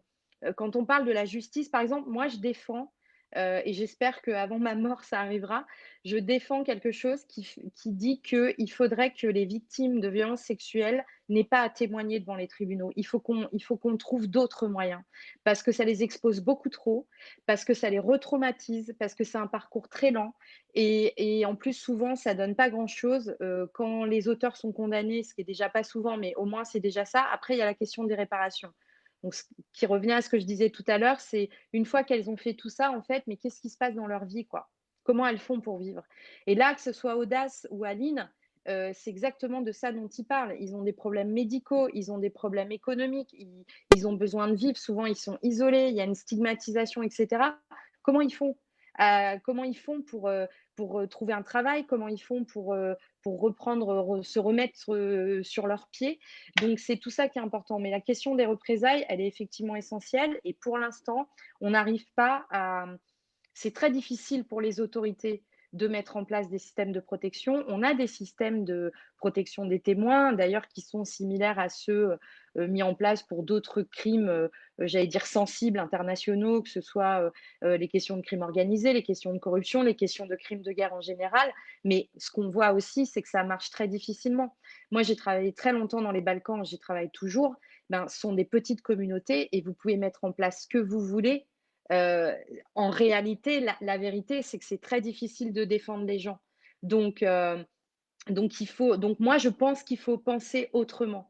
quand on parle de la justice, par exemple, moi je défends, et j'espère qu'avant ma mort ça arrivera, je défends quelque chose qui dit qu'il faudrait que les victimes de violences sexuelles n'aient pas à témoigner devant les tribunaux. Il faut qu'on trouve d'autres moyens, parce que ça les expose beaucoup trop, parce que ça les retraumatise, parce que c'est un parcours très lent, et en plus souvent ça donne pas grand-chose quand les auteurs sont condamnés, ce qui est déjà pas souvent, mais au moins c'est déjà ça. Après, il y a la question des réparations. Donc, ce qui revient à ce que je disais tout à l'heure, c'est une fois qu'elles ont fait tout ça, en fait, mais qu'est-ce qui se passe dans leur vie, quoi? Comment elles font pour vivre? Et là, que ce soit Audace ou Aline, c'est exactement de ça dont ils parlent. Ils ont des problèmes médicaux, ils ont des problèmes économiques, ils ont besoin de vivre. Souvent, ils sont isolés, il y a une stigmatisation, etc. Comment ils font? Comment ils font pour trouver un travail? Comment ils font pour reprendre, se remettre sur leurs pieds? Donc, c'est tout ça qui est important. Mais la question des représailles, elle est effectivement essentielle. Et pour l'instant, on n'arrive pas à. C'est très difficile pour les autorités de mettre en place des systèmes de protection. On a des systèmes de protection des témoins, d'ailleurs, qui sont similaires à ceux mis en place pour d'autres crimes, j'allais dire sensibles, internationaux, que ce soit les questions de crimes organisés, les questions de corruption, les questions de crimes de guerre en général. Mais ce qu'on voit aussi, c'est que ça marche très difficilement. Moi, j'ai travaillé très longtemps dans les Balkans, j'y travaille toujours. Ben, ce sont des petites communautés et vous pouvez mettre en place ce que vous voulez. Euh, En réalité, la vérité, c'est que c'est très difficile de défendre les gens. Donc, donc moi, je pense qu'il faut penser autrement.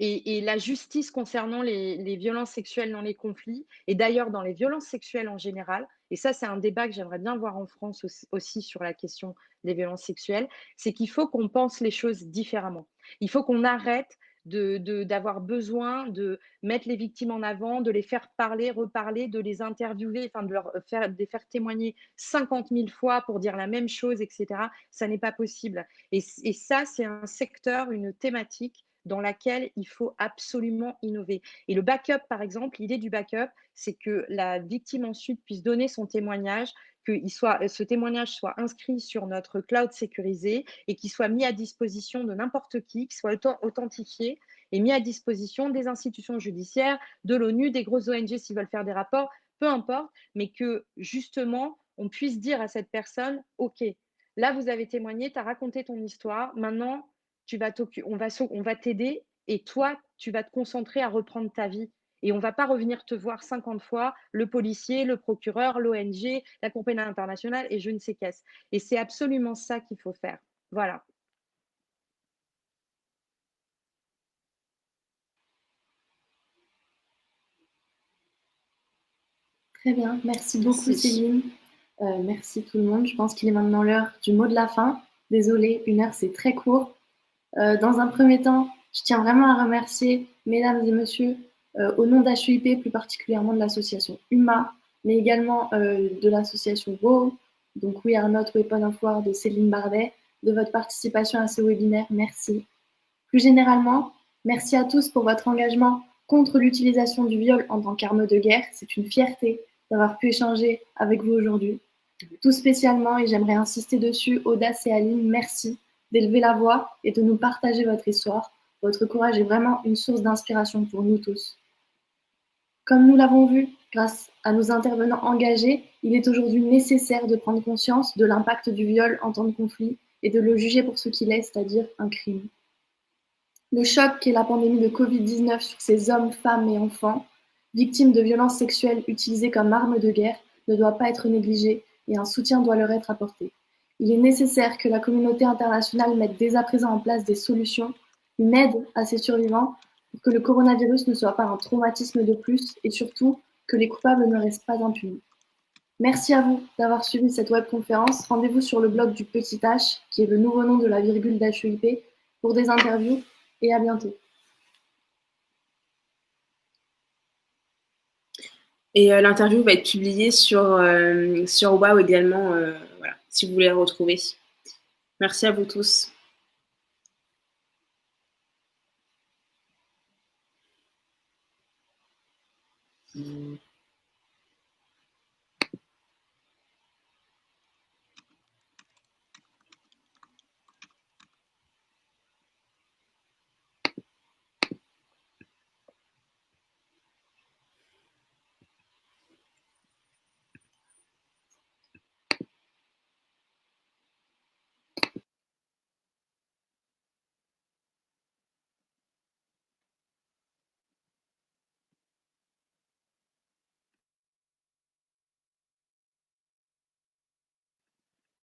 Et la justice concernant les violences sexuelles dans les conflits, et d'ailleurs dans les violences sexuelles en général, et ça c'est un débat que j'aimerais bien voir en France aussi sur la question des violences sexuelles, c'est qu'il faut qu'on pense les choses différemment. Il faut qu'on arrête d'avoir besoin de mettre les victimes en avant, de les faire parler, reparler, de les interviewer, enfin de les faire témoigner 50 000 fois pour dire la même chose, etc. Ça n'est pas possible. Et ça, c'est un secteur, une thématique dans laquelle il faut absolument innover. Et le backup, par exemple, l'idée du backup, c'est que la victime ensuite puisse donner son témoignage, que ce témoignage soit inscrit sur notre cloud sécurisé et qu'il soit mis à disposition de n'importe qui soit authentifié et mis à disposition des institutions judiciaires, de l'ONU, des grosses ONG s'ils veulent faire des rapports, peu importe, mais que justement, on puisse dire à cette personne, OK, là, vous avez témoigné, tu as raconté ton histoire, maintenant, on va t'aider et toi, tu vas te concentrer à reprendre ta vie. Et on ne va pas revenir te voir 50 fois, le policier, le procureur, l'ONG, la Cour pénale internationale et je ne sais qu'est-ce. Et c'est absolument ça qu'il faut faire. Voilà. Très bien, merci beaucoup Céline. Merci tout le monde. Je pense qu'il est maintenant l'heure du mot de la fin. Désolée, 1 heure c'est très court. Dans un premier temps, je tiens vraiment à remercier mesdames et messieurs au nom d'HUIP, plus particulièrement de l'association UMA, mais également de l'association WOW, donc We Are Not Weapon of War de Céline Bardet, de votre participation à ce webinaire. Merci. Plus généralement, merci à tous pour votre engagement contre l'utilisation du viol en tant qu'arme de guerre. C'est une fierté d'avoir pu échanger avec vous aujourd'hui. Tout spécialement, et j'aimerais insister dessus, Audace et Aline, merci d'élever la voix et de nous partager votre histoire. Votre courage est vraiment une source d'inspiration pour nous tous. Comme nous l'avons vu, grâce à nos intervenants engagés, il est aujourd'hui nécessaire de prendre conscience de l'impact du viol en temps de conflit et de le juger pour ce qu'il est, c'est-à-dire un crime. Le choc qu'est la pandémie de Covid-19 sur ces hommes, femmes et enfants, victimes de violences sexuelles utilisées comme armes de guerre, ne doit pas être négligé et un soutien doit leur être apporté. Il est nécessaire que la communauté internationale mette dès à présent en place des solutions, une aide à ces survivants pour que le coronavirus ne soit pas un traumatisme de plus et surtout que les coupables ne restent pas impunis. Merci à vous d'avoir suivi cette webconférence. Rendez-vous sur le blog du Petit H, qui est le nouveau nom de la virgule d'HEIP, pour des interviews et à bientôt. Et l'interview va être publiée sur WOW également, voilà, si vous voulez la retrouver. Merci à vous tous.